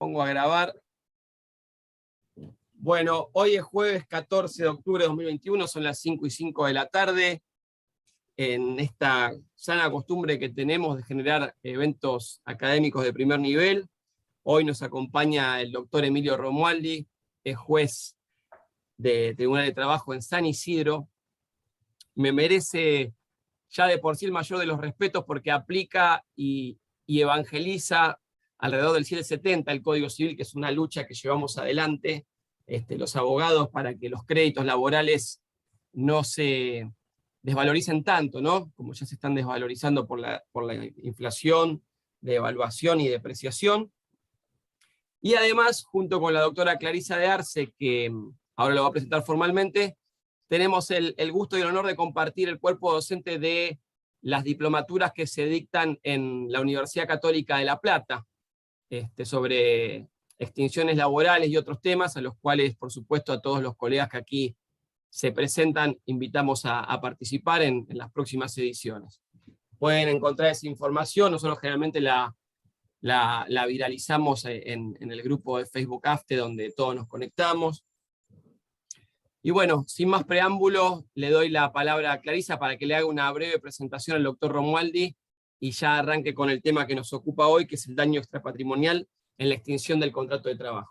Pongo a grabar. Bueno, hoy es jueves 14 de octubre de 2021, son las 5:05 de la tarde. En esta sana costumbre que tenemos de generar eventos académicos de primer nivel, hoy nos acompaña el doctor Emilio Romualdi, es juez de Tribunal de Trabajo en San Isidro. Me merece ya de por sí el mayor de los respetos porque aplica y evangeliza alrededor del 770 el Código Civil, que es una lucha que llevamos adelante los abogados para que los créditos laborales no se desvaloricen tanto, ¿no? Como ya se están desvalorizando por la inflación, devaluación y depreciación. Y además, junto con la doctora Clarisa de Arce, que ahora lo va a presentar formalmente, tenemos el gusto y el honor de compartir el cuerpo docente de las diplomaturas que se dictan en la Universidad Católica de La Plata, sobre extinciones laborales y otros temas, a los cuales, por supuesto, a todos los colegas que aquí se presentan, invitamos a participar en las próximas ediciones. Pueden encontrar esa información, nosotros generalmente la viralizamos en el grupo de Facebook AFTE, donde todos nos conectamos. Y bueno, sin más preámbulos, le doy la palabra a Clarisa para que le haga una breve presentación al doctor Romualdi y ya arranque con el tema que nos ocupa hoy, que es el daño extrapatrimonial en la extinción del contrato de trabajo.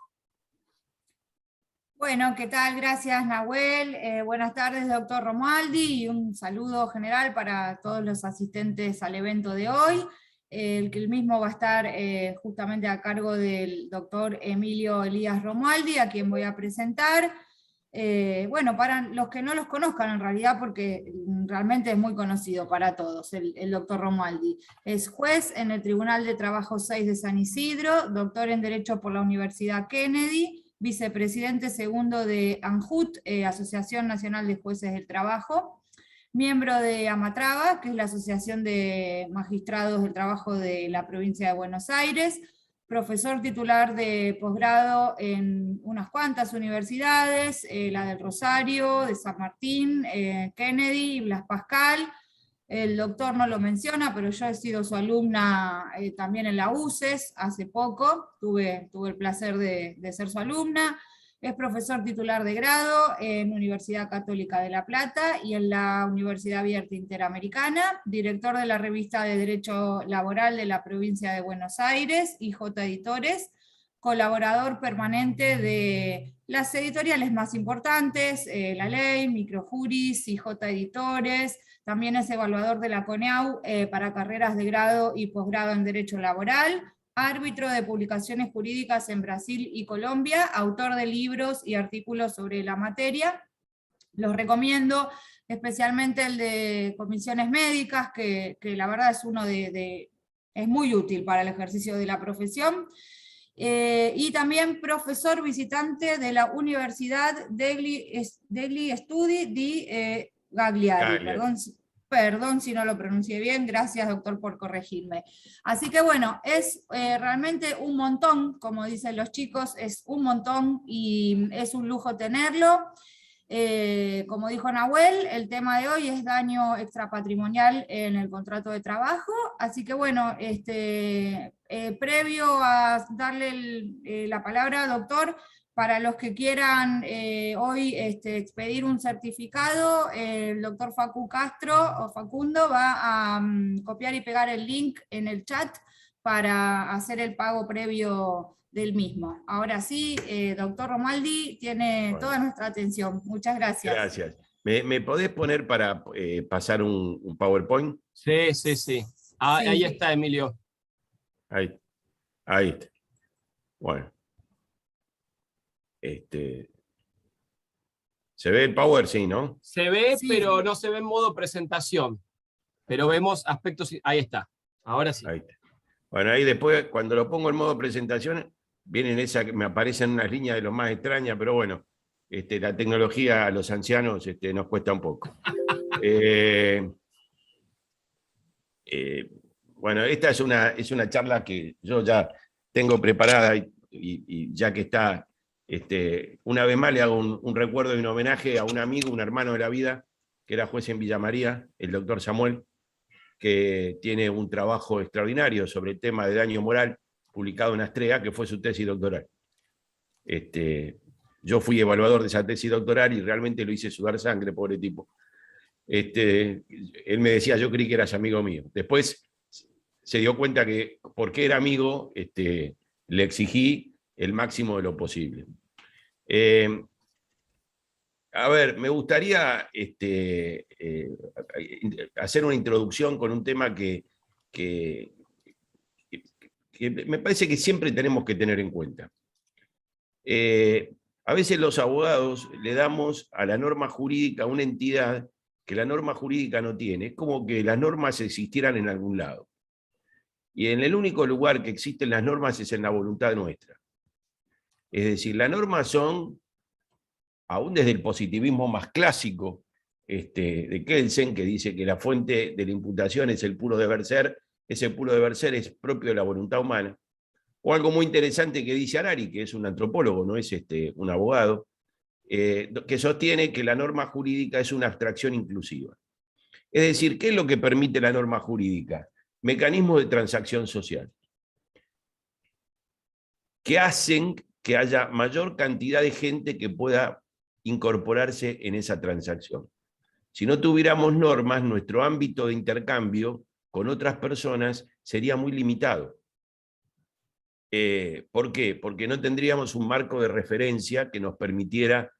Bueno, ¿qué tal? Gracias, Nahuel. Buenas tardes, doctor Romualdi, y un saludo general para todos los asistentes al evento de hoy. El mismo va a estar justamente a cargo del doctor Emilio Elías Romualdi, a quien voy a presentar. Bueno, para los que no los conozcan en realidad, porque realmente es muy conocido para todos, el doctor Romualdi. Es juez en el Tribunal de Trabajo 6 de San Isidro, doctor en Derecho por la Universidad Kennedy, vicepresidente segundo de ANJUT, Asociación Nacional de Jueces del Trabajo, miembro de AMATRABA, que es la Asociación de Magistrados del Trabajo de la Provincia de Buenos Aires, profesor titular de posgrado en unas cuantas universidades, la del Rosario, de San Martín, Kennedy, Blas Pascal. El doctor no lo menciona, pero yo he sido su alumna también en la UCES hace poco, tuve el placer de ser su alumna. Es profesor titular de grado en Universidad Católica de La Plata y en la Universidad Abierta Interamericana, director de la revista de Derecho Laboral de la provincia de Buenos Aires, IJ Editores, colaborador permanente de las editoriales más importantes, La Ley, Microjuris, IJ Editores. También es evaluador de la CONEAU para carreras de grado y posgrado en Derecho Laboral, árbitro de publicaciones jurídicas en Brasil y Colombia, autor de libros y artículos sobre la materia. Los recomiendo, especialmente el de comisiones médicas, que la verdad es es muy útil para el ejercicio de la profesión. Y también profesor visitante de la Universidad degli Studi di Gagliari. Perdón si no lo pronuncié bien, gracias doctor por corregirme. Así que bueno, es realmente un montón, como dicen los chicos, es un montón y es un lujo tenerlo. Como dijo Nahuel, el tema de hoy es daño extrapatrimonial en el contrato de trabajo, así que bueno, previo a darle la palabra, doctor, para los que quieran hoy expedir un certificado, el doctor Facu Castro o Facundo va a copiar y pegar el link en el chat para hacer el pago previo del mismo. Ahora sí, doctor Romualdi, tiene toda nuestra atención. Muchas gracias. Gracias. ¿Me podés poner para pasar un PowerPoint? Sí. Sí. Ahí está, Emilio. Ahí está. Bueno. ¿Se ve el Power? Sí, ¿no? Se ve, sí, pero no se ve en modo presentación. Pero vemos aspectos... Ahí está. Ahora sí. Ahí está. Bueno, ahí después, cuando lo pongo en modo presentación, me aparecen unas líneas de lo más extrañas, pero bueno, la tecnología a los ancianos nos cuesta un poco. Bueno, esta es una charla que yo ya tengo preparada y ya que está, una vez más le hago un recuerdo y un homenaje a un amigo, un hermano de la vida, que era juez en Villa María, el doctor Samuel, que tiene un trabajo extraordinario sobre el tema de daño moral publicado en Astrea, que fue su tesis doctoral. Yo fui evaluador de esa tesis doctoral y realmente lo hice sudar sangre, pobre tipo. Él me decía, yo creí que eras amigo mío. Después se dio cuenta que, porque era amigo, le exigí el máximo de lo posible. A ver, me gustaría hacer una introducción con un tema que me parece que siempre tenemos que tener en cuenta. A veces los abogados le damos a la norma jurídica una entidad que la norma jurídica no tiene. Es como que las normas existieran en algún lado. Y en el único lugar que existen las normas es en la voluntad nuestra. Es decir, las normas son, aún desde el positivismo más clásico de Kelsen, que dice que la fuente de la imputación es el puro deber ser, ese puro deber ser es propio de la voluntad humana. O algo muy interesante que dice Harari, que es un antropólogo, no es un abogado, que sostiene que la norma jurídica es una abstracción inclusiva. Es decir, ¿qué es lo que permite la norma jurídica? Mecanismos de transacción social, que hacen que haya mayor cantidad de gente que pueda incorporarse en esa transacción. Si no tuviéramos normas, nuestro ámbito de intercambio con otras personas sería muy limitado. ¿Por qué? Porque no tendríamos un marco de referencia que nos permitiera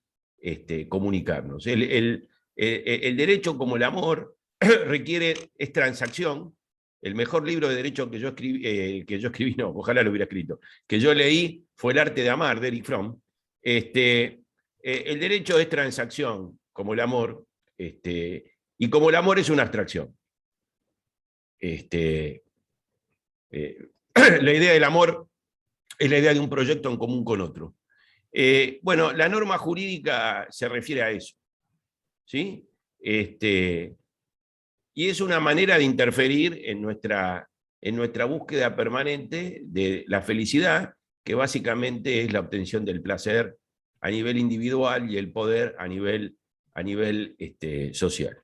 comunicarnos. El derecho, como el amor, es transacción. El mejor libro de derecho que yo escribí, no, ojalá lo hubiera escrito, que yo leí fue El arte de amar, de Erich Fromm. El derecho es transacción, como el amor, y como el amor es una abstracción. La idea del amor es la idea de un proyecto en común con otro. Bueno, la norma jurídica se refiere a eso, ¿sí? Y es una manera de interferir en nuestra búsqueda permanente de la felicidad, que básicamente es la obtención del placer a nivel individual y el poder a nivel social.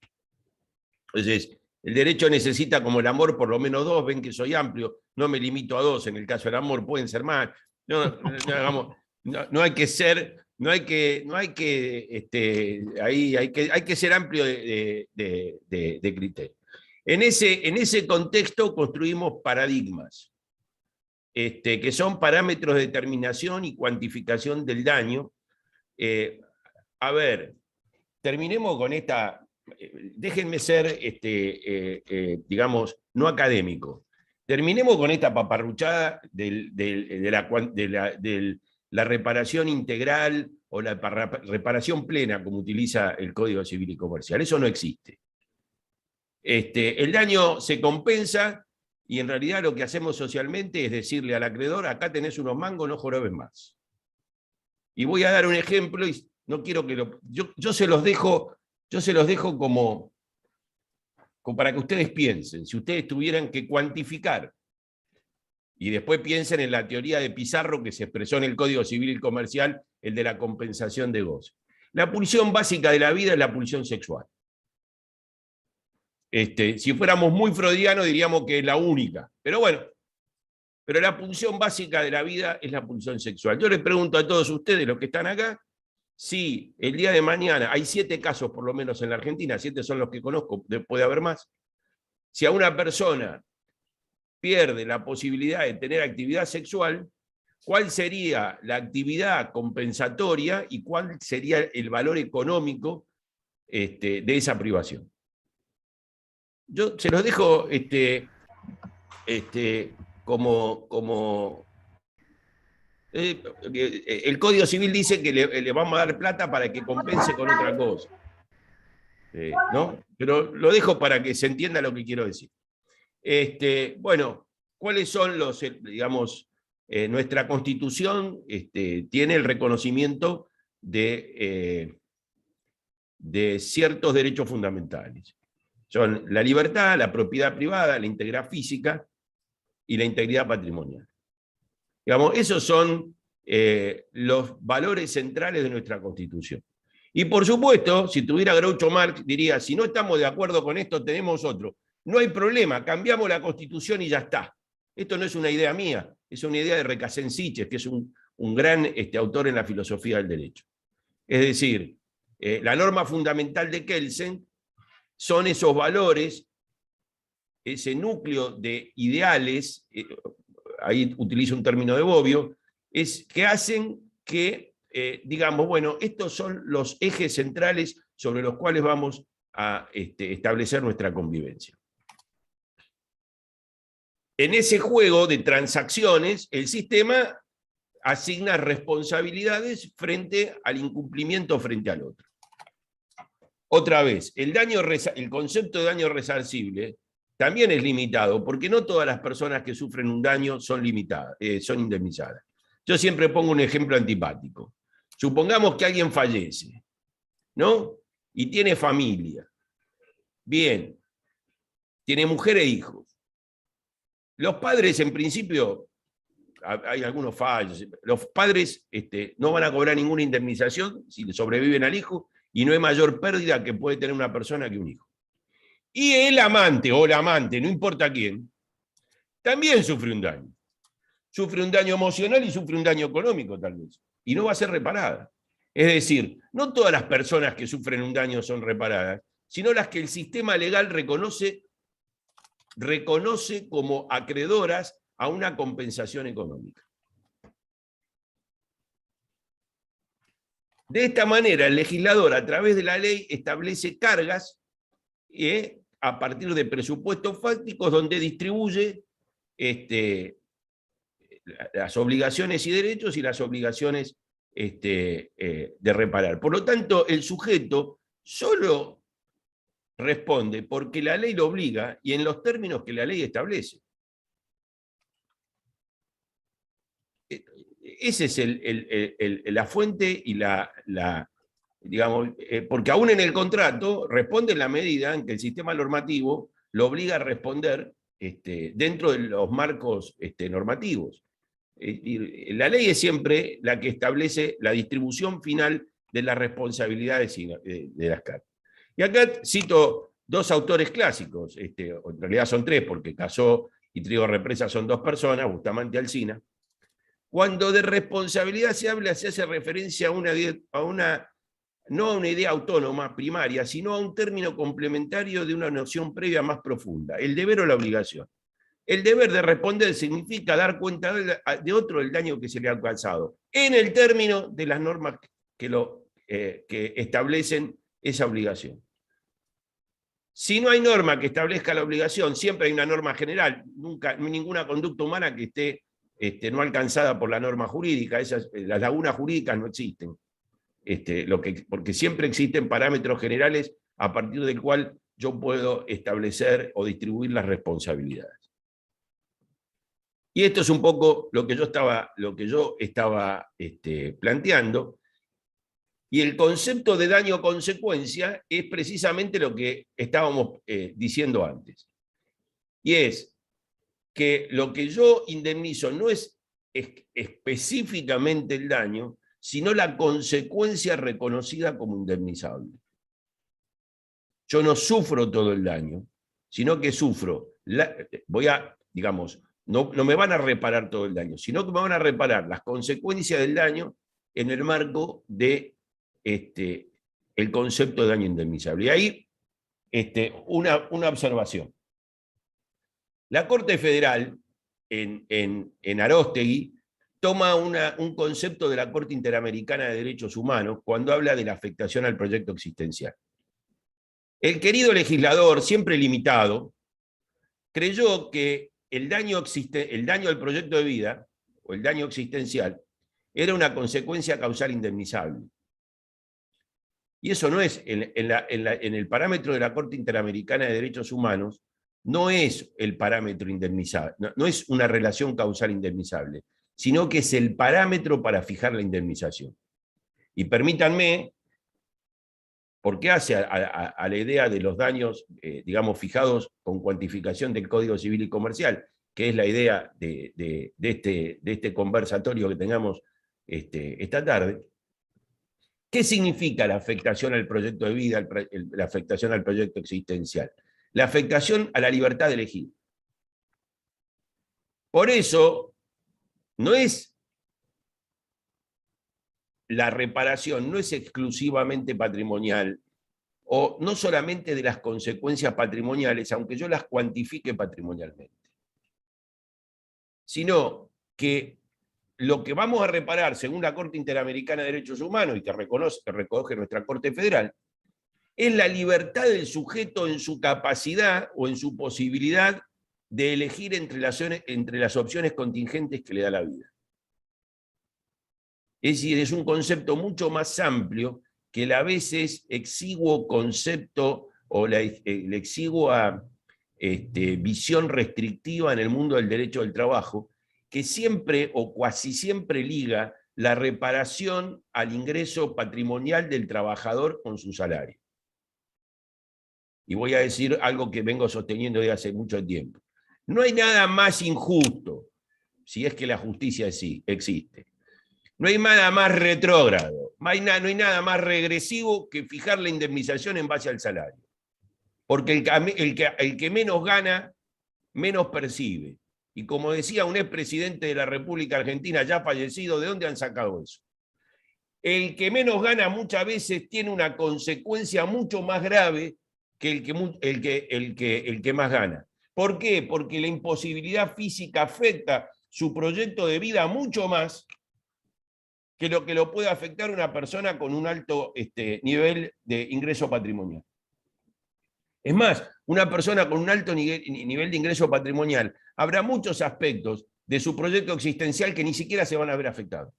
Entonces, el derecho necesita, como el amor, por lo menos dos. Ven que soy amplio, no me limito a dos en el caso del amor, pueden ser más. No hay que ser, hay que ser amplio de criterio. En ese contexto construimos paradigmas, que son parámetros de determinación y cuantificación del daño. A ver, terminemos con esta. Déjenme ser, digamos, no académico. Terminemos con esta paparruchada de la reparación integral o la reparación plena, como utiliza el Código Civil y Comercial. Eso no existe. El daño se compensa y en realidad lo que hacemos socialmente es decirle al acreedor, acá tenés unos mangos, no jorobes más. Y voy a dar un ejemplo y no quiero que yo se los dejo como para que ustedes piensen. Si ustedes tuvieran que cuantificar, y después piensen en la teoría de Pizarro que se expresó en el Código Civil y Comercial, el de la compensación de goce. La pulsión básica de la vida es la pulsión sexual. Si fuéramos muy freudianos diríamos que es la única, pero bueno, pero la pulsión básica de la vida es la pulsión sexual. Yo les pregunto a todos ustedes, los que están acá, si el día de mañana, hay 7 casos por lo menos en la Argentina, 7 son los que conozco, puede haber más, si a una persona pierde la posibilidad de tener actividad sexual, ¿cuál sería la actividad compensatoria y cuál sería el valor económico de esa privación? Yo se los dejo como el Código Civil dice que le vamos a dar plata para que compense con otra cosa. ¿No? Pero lo dejo para que se entienda lo que quiero decir. Bueno, ¿cuáles son los, digamos, nuestra Constitución tiene el reconocimiento de ciertos derechos fundamentales? Son la libertad, la propiedad privada, la integridad física y la integridad patrimonial. Digamos, esos son los valores centrales de nuestra Constitución. Y por supuesto, si tuviera Groucho Marx, diría, si no estamos de acuerdo con esto, tenemos otro. No hay problema, cambiamos la Constitución y ya está. Esto no es una idea mía, es una idea de Recasens Siches, que es un gran autor en la filosofía del derecho. Es decir, la norma fundamental de Kelsen son esos valores, ese núcleo de ideales, ahí utilizo un término de Bobbio, que hacen que, digamos, bueno, estos son los ejes centrales sobre los cuales vamos a establecer nuestra convivencia. En ese juego de transacciones, el sistema asigna responsabilidades frente al incumplimiento frente al otro. Otra vez, el concepto de daño resarcible también es limitado, porque no todas las personas que sufren un daño son indemnizadas. Yo siempre pongo un ejemplo antipático. Supongamos que alguien fallece, ¿no? Y tiene familia. Bien, tiene mujer e hijos. Los padres, en principio, hay algunos fallos, los padres no van a cobrar ninguna indemnización si le sobreviven al hijo, y no hay mayor pérdida que puede tener una persona que un hijo. Y el amante o la amante, no importa quién, también sufre un daño. Sufre un daño emocional y sufre un daño económico, tal vez. Y no va a ser reparada. Es decir, no todas las personas que sufren un daño son reparadas, sino las que el sistema legal reconoce como acreedoras a una compensación económica. De esta manera, el legislador, a través de la ley, establece cargas a partir de presupuestos fácticos donde distribuye las obligaciones y derechos y las obligaciones de reparar. Por lo tanto, el sujeto solo responde porque la ley lo obliga y en los términos que la ley establece. Esa es la fuente y digamos, porque aún en el contrato responde en la medida en que el sistema normativo lo obliga a responder dentro de los marcos normativos. La ley es siempre la que establece la distribución final de las responsabilidades de las cargas. Y acá cito dos autores clásicos, en realidad son tres, porque Casó y Trigo Represa son dos personas, Bustamante y Alsina. Cuando de responsabilidad se habla, se hace referencia no a una idea autónoma primaria, sino a un término complementario de una noción previa más profunda, el deber o la obligación. El deber de responder significa dar cuenta de otro del daño que se le ha causado, en el término de las normas que establecen esa obligación. Si no hay norma que establezca la obligación, siempre hay una norma general, ninguna conducta humana que esté no alcanzada por la norma jurídica, las lagunas jurídicas no existen, porque siempre existen parámetros generales a partir del cual yo puedo establecer o distribuir las responsabilidades. Y esto es un poco lo que yo estaba planteando, y el concepto de daño-consecuencia es precisamente lo que estábamos diciendo antes, y es que lo que yo indemnizo no es específicamente el daño, sino la consecuencia reconocida como indemnizable. Yo no sufro todo el daño, sino que sufro, digamos, no me van a reparar todo el daño, sino que me van a reparar las consecuencias del daño en el marco de el concepto de daño indemnizable. Y ahí una observación. La Corte Federal, en Aróstegui, toma un concepto de la Corte Interamericana de Derechos Humanos cuando habla de la afectación al proyecto existencial. El querido legislador, siempre limitado, creyó que el daño al proyecto de vida, o el daño existencial, era una consecuencia causal indemnizable. Y eso no es, en el parámetro de la Corte Interamericana de Derechos Humanos, no es el parámetro indemnizable, no es una relación causal indemnizable, sino que es el parámetro para fijar la indemnización. Y permítanme, porque hace a la idea de los daños, digamos, fijados con cuantificación del Código Civil y Comercial, que es la idea de este conversatorio que tengamos esta tarde. ¿Qué significa la afectación al proyecto de vida, la afectación al proyecto existencial? La afectación a la libertad de elegir. Por eso, no es la reparación, no es exclusivamente patrimonial, o no solamente de las consecuencias patrimoniales, aunque yo las cuantifique patrimonialmente, sino que lo que vamos a reparar, según la Corte Interamericana de Derechos Humanos, y que recoge nuestra Corte Federal, es la libertad del sujeto en su capacidad o en su posibilidad de elegir entre las opciones contingentes que le da la vida. Es decir, es un concepto mucho más amplio que el a veces exiguo concepto o la exigua visión restrictiva en el mundo del derecho del trabajo, que siempre o casi siempre liga la reparación al ingreso patrimonial del trabajador con su salario. Y voy a decir algo que vengo sosteniendo desde hace mucho tiempo. No hay nada más injusto, si es que la justicia existe. No hay nada más retrógrado, no hay nada más regresivo que fijar la indemnización en base al salario. Porque el que menos gana, menos percibe. Y como decía un expresidente de la República Argentina ya fallecido, ¿de dónde han sacado eso? El que menos gana muchas veces tiene una consecuencia mucho más grave que el que más gana. ¿Por qué? Porque la imposibilidad física afecta su proyecto de vida mucho más que lo puede afectar una persona con un alto nivel de ingreso patrimonial. Es más, una persona con un alto nivel de ingreso patrimonial, habrá muchos aspectos de su proyecto existencial que ni siquiera se van a ver afectados.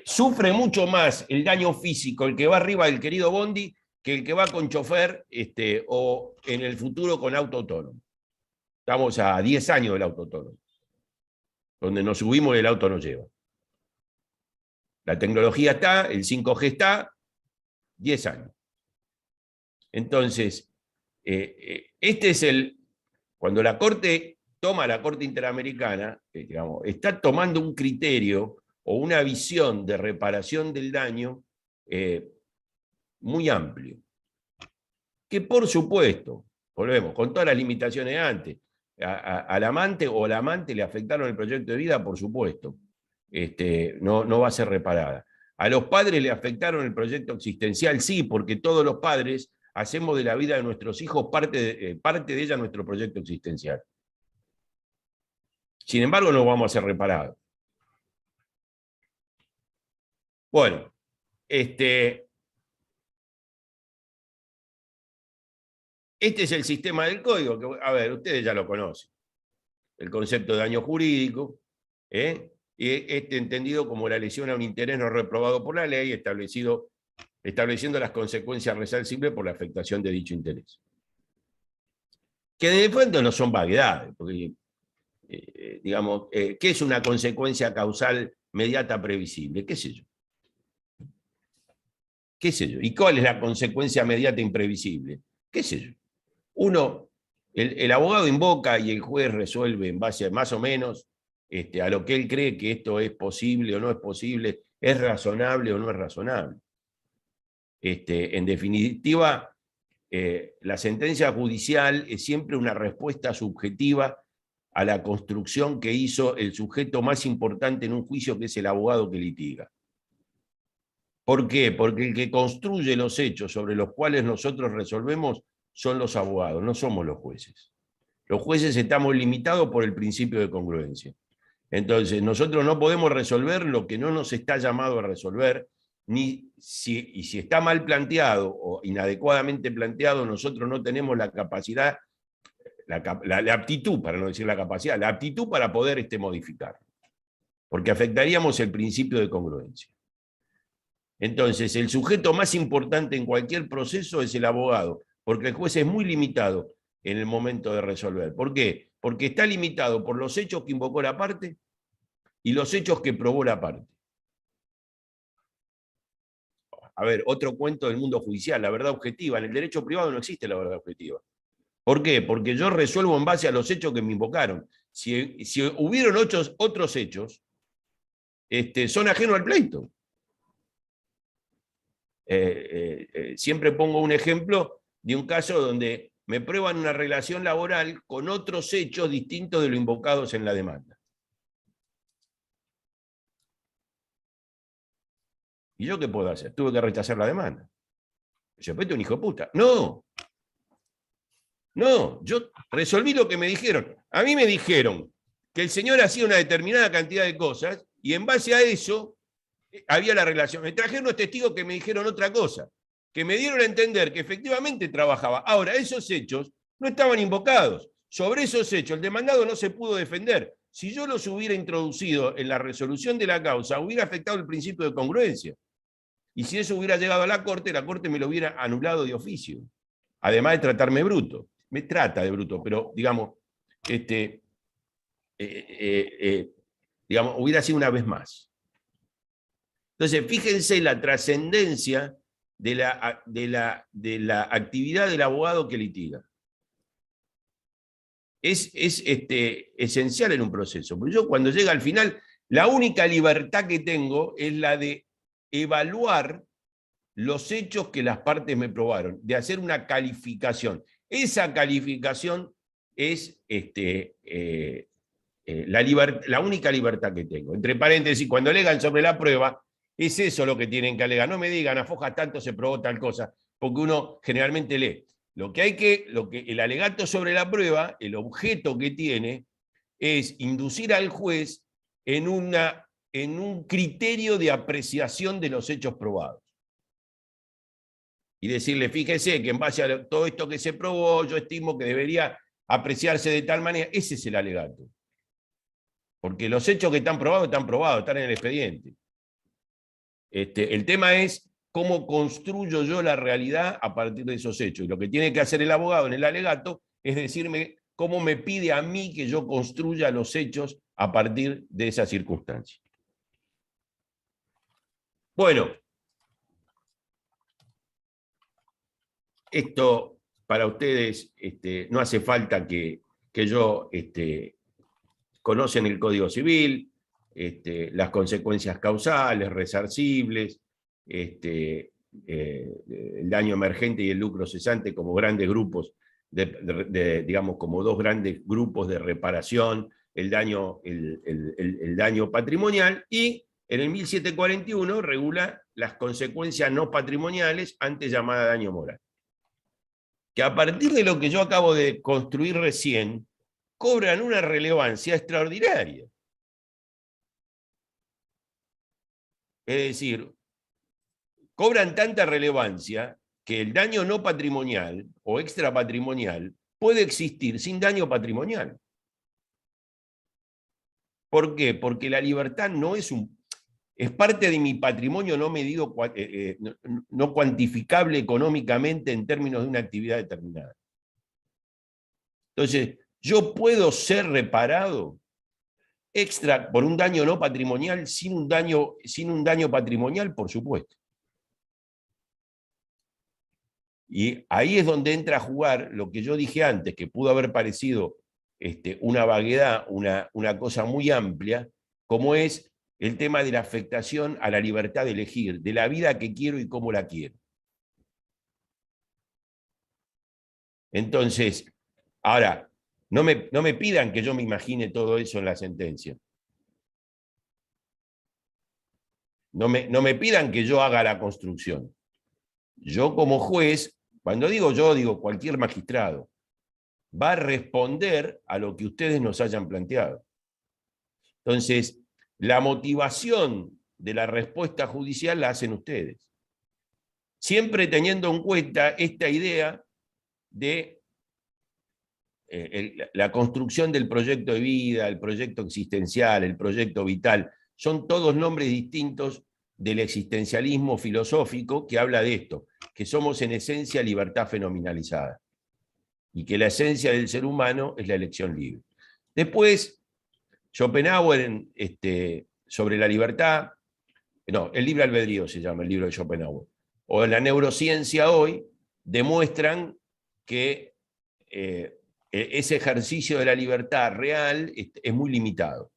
Sufre mucho más el daño físico el que va arriba del querido Bondi que el que va con chofer o en el futuro con auto autónomo. Estamos a 10 años del auto autónomo. Donde nos subimos y el auto nos lleva. La tecnología está, el 5G está, 10 años. Entonces, cuando la Corte toma la Corte Interamericana, digamos, está tomando un criterio o una visión de reparación del daño muy amplio. Que por supuesto, volvemos, con todas las limitaciones de antes, al amante o la amante le afectaron el proyecto de vida, por supuesto, no va a ser reparada. A los padres le afectaron el proyecto existencial, sí, porque todos los padres hacemos de la vida de nuestros hijos parte de ella nuestro proyecto existencial. Sin embargo, no vamos a ser reparados. Bueno, este es el sistema del código, que, a ver, ustedes ya lo conocen. El concepto de daño jurídico, y entendido como la lesión a un interés no reprobado por la ley, estableciendo las consecuencias resarcibles por la afectación de dicho interés. Que de fondo no son vaguedades, porque, digamos, ¿qué es una consecuencia causal mediata previsible? ¿Qué sé yo? ¿Qué sé yo? ¿Y cuál es la consecuencia mediata imprevisible? ¿Qué sé yo? El abogado invoca y el juez resuelve en base a más o menos a lo que él cree que esto es posible o no es posible, es razonable o no es razonable. En definitiva, la sentencia judicial es siempre una respuesta subjetiva a la construcción que hizo el sujeto más importante en un juicio, que es el abogado que litiga. ¿Por qué? Porque el que construye los hechos sobre los cuales nosotros resolvemos son los abogados, no somos los jueces. Los jueces estamos limitados por el principio de congruencia. Entonces, nosotros no podemos resolver lo que no nos está llamado a resolver, y si está mal planteado o inadecuadamente planteado, nosotros no tenemos la capacidad, la aptitud, para no decir la capacidad, la aptitud para poder modificar, porque afectaríamos el principio de congruencia. Entonces, el sujeto más importante en cualquier proceso es el abogado, porque el juez es muy limitado en el momento de resolver. ¿Por qué? Porque está limitado por los hechos que invocó la parte y los hechos que probó la parte. A ver, otro cuento del mundo judicial, la verdad objetiva. En el derecho privado no existe la verdad objetiva. ¿Por qué? Porque yo resuelvo en base a los hechos que me invocaron. Si hubieron otros hechos, son ajenos al pleito. Siempre pongo un ejemplo de un caso donde me prueban una relación laboral con otros hechos distintos de lo invocados en la demanda. ¿Y yo qué puedo hacer? Tuve que rechazar la demanda. Yo, pues, un hijo de puta. No, yo resolví lo que me dijeron. A mí me dijeron que el señor hacía una determinada cantidad de cosas y en base a eso había la relación. Me trajeron unos testigos que me dijeron otra cosa, que me dieron a entender que efectivamente trabajaba. Ahora, esos hechos no estaban invocados. Sobre esos hechos, el demandado no se pudo defender. Si yo los hubiera introducido en la resolución de la causa, hubiera afectado el principio de congruencia. Y si eso hubiera llegado a la Corte me lo hubiera anulado de oficio. Además de tratarme bruto. Me trata de bruto, pero digamos, digamos, hubiera sido una vez más. Entonces, fíjense la trascendencia de la actividad del abogado que litiga. Es esencial en un proceso. Porque yo cuando llega al final, la única libertad que tengo es la de evaluar los hechos que las partes me probaron, de hacer una calificación. Esa calificación es la única libertad que tengo. Entre paréntesis, cuando alegan sobre la prueba, es eso lo que tienen que alegar. No me digan, a foja tanto se probó tal cosa, porque uno generalmente lee. Lo que el alegato sobre la prueba, el objeto que tiene, es inducir al juez en un criterio de apreciación de los hechos probados. Y decirle, fíjese que en base a todo esto que se probó, yo estimo que debería apreciarse de tal manera. Ese es el alegato. Porque los hechos que están probados, están en el expediente. El tema es cómo construyo yo la realidad a partir de esos hechos. Y lo que tiene que hacer el abogado en el alegato es decirme cómo me pide a mí que yo construya los hechos a partir de esa circunstancia. Bueno, esto para ustedes no hace falta que yo conocen el Código Civil, las consecuencias causales, resarcibles, el daño emergente y el lucro cesante como grandes grupos, digamos, como dos grandes grupos de reparación, el daño patrimonial, y en el 1741 regula las consecuencias no patrimoniales, antes llamada daño moral. Que a partir de lo que yo acabo de construir recién, cobran una relevancia extraordinaria. Es decir, cobran tanta relevancia que el daño no patrimonial o extrapatrimonial puede existir sin daño patrimonial. ¿Por qué? Porque la libertad no es parte de mi patrimonio no medido, no cuantificable económicamente en términos de una actividad determinada. Entonces, yo puedo ser reparado extra por un daño no patrimonial sin un daño patrimonial, por supuesto. Y ahí es donde entra a jugar lo que yo dije antes, que pudo haber parecido una vaguedad, una cosa muy amplia, como es el tema de la afectación a la libertad de elegir, de la vida que quiero y cómo la quiero. Entonces, ahora, no me pidan que yo me imagine todo eso en la sentencia. No me pidan que yo haga la construcción. Yo como juez, cuando digo yo, digo cualquier magistrado, va a responder a lo que ustedes nos hayan planteado. Entonces, la motivación de la respuesta judicial la hacen ustedes. Siempre teniendo en cuenta esta idea de la construcción del proyecto de vida, el proyecto existencial, el proyecto vital. Son todos nombres distintos del existencialismo filosófico que habla de esto, que somos en esencia libertad fenomenalizada y que la esencia del ser humano es la elección libre. Después, Schopenhauer, sobre la libertad, no, el libre albedrío se llama, el libro de Schopenhauer, o en la neurociencia hoy, demuestran que ese ejercicio de la libertad real es muy limitado.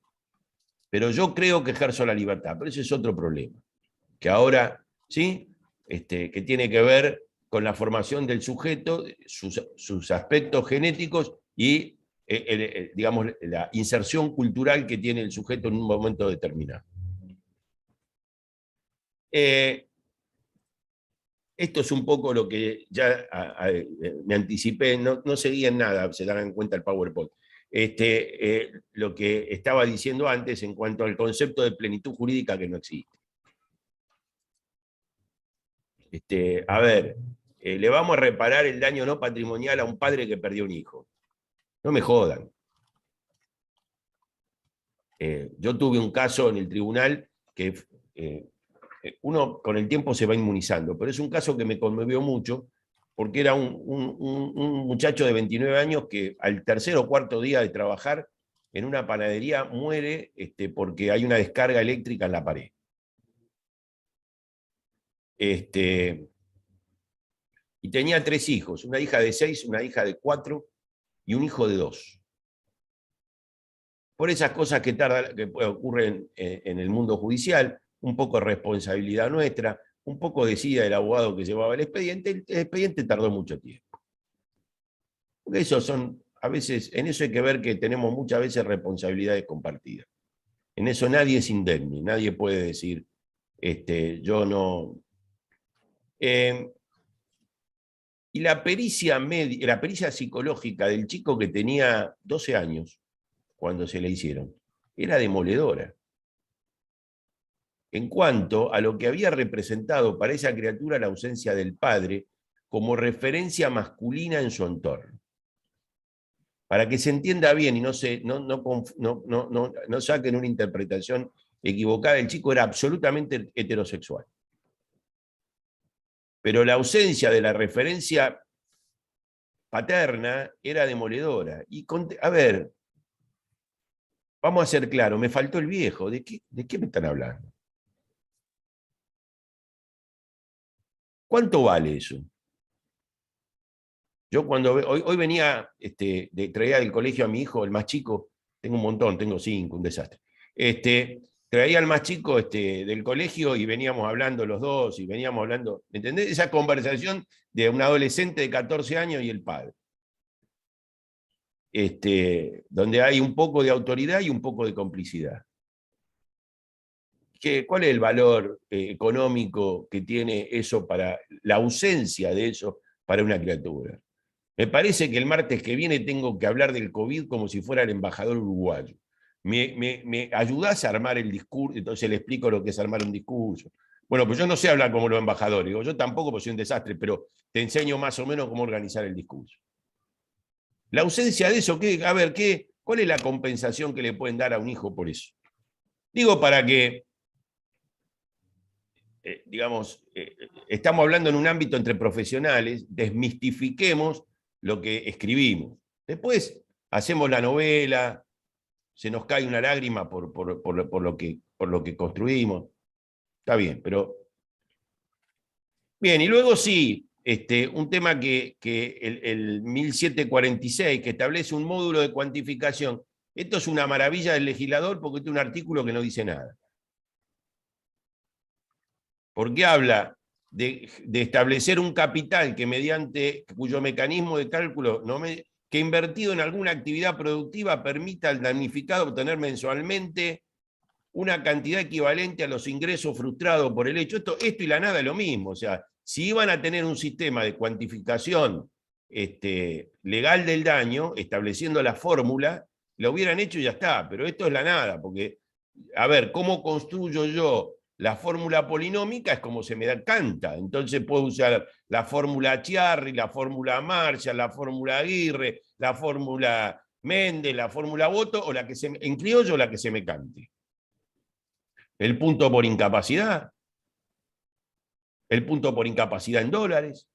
Pero yo creo que ejerzo la libertad, pero ese es otro problema, que ahora, ¿sí? Que tiene que ver con la formación del sujeto, sus aspectos genéticos y digamos, la inserción cultural que tiene el sujeto en un momento determinado. Esto es un poco lo que ya me anticipé, no seguí en nada, se darán cuenta el PowerPoint. Lo que estaba diciendo antes en cuanto al concepto de plenitud jurídica que no existe. A ver, le vamos a reparar el daño no patrimonial a un padre que perdió un hijo. No me jodan. Yo tuve un caso en el tribunal que uno con el tiempo se va inmunizando, pero es un caso que me conmovió mucho porque era un muchacho de 29 años que al tercer o cuarto día de trabajar en una panadería muere porque hay una descarga eléctrica en la pared. Y tenía 3 hijos, una hija de 6, una hija de 4 y un hijo de 2. Por esas cosas que ocurren en el mundo judicial, un poco de responsabilidad nuestra, un poco decía el abogado que llevaba el expediente tardó mucho tiempo. Porque esos son, a veces, en eso hay que ver que tenemos muchas veces responsabilidades compartidas. En eso nadie es indemne, nadie puede decir, yo no... y la pericia psicológica del chico que tenía 12 años, cuando se le hicieron, era demoledora. En cuanto a lo que había representado para esa criatura la ausencia del padre como referencia masculina en su entorno. Para que se entienda bien y no saquen una interpretación equivocada, el chico era absolutamente heterosexual. Pero la ausencia de la referencia paterna era demoledora. Y a ver, vamos a ser claros, me faltó el viejo. ¿De qué me están hablando? ¿Cuánto vale eso? Yo cuando hoy venía, traía del colegio a mi hijo, el más chico, tengo un montón, tengo 5, un desastre. Traía al más chico del colegio y veníamos hablando los dos, y veníamos hablando, ¿entendés? Esa conversación de un adolescente de 14 años y el padre. Donde hay un poco de autoridad y un poco de complicidad. ¿Cuál es el valor económico que tiene eso para la ausencia de eso para una criatura? Me parece que el martes que viene tengo que hablar del COVID como si fuera el embajador uruguayo. ¿Me ayudás a armar el discurso? Entonces le explico lo que es armar un discurso. Bueno, pues yo no sé hablar como los embajadores, digo, yo tampoco, porque soy un desastre, pero te enseño más o menos cómo organizar el discurso. La ausencia de eso, a ver, ¿cuál es la compensación que le pueden dar a un hijo por eso? Digo, para que, digamos, estamos hablando en un ámbito entre profesionales, desmistifiquemos lo que escribimos. Después hacemos la novela, se nos cae una lágrima por lo que construimos. Está bien, pero... Bien, y luego sí, un tema que el 1746, que establece un módulo de cuantificación. Esto es una maravilla del legislador porque este es un artículo que no dice nada. Porque habla de establecer un capital cuyo mecanismo de cálculo que invertido en alguna actividad productiva permita al damnificado obtener mensualmente una cantidad equivalente a los ingresos frustrados por el hecho. Esto y la nada es lo mismo. O sea, si iban a tener un sistema de cuantificación legal del daño, estableciendo la fórmula, lo hubieran hecho y ya está. Pero esto es la nada, porque, a ver, ¿cómo construyo yo la fórmula polinómica? Es como se me canta. Entonces puedo usar la fórmula Chiarri, la fórmula Marshall, la fórmula Aguirre, la fórmula Méndez, la fórmula Boto, o en criollo, la que se me cante. El punto por incapacidad. El punto por incapacidad en dólares.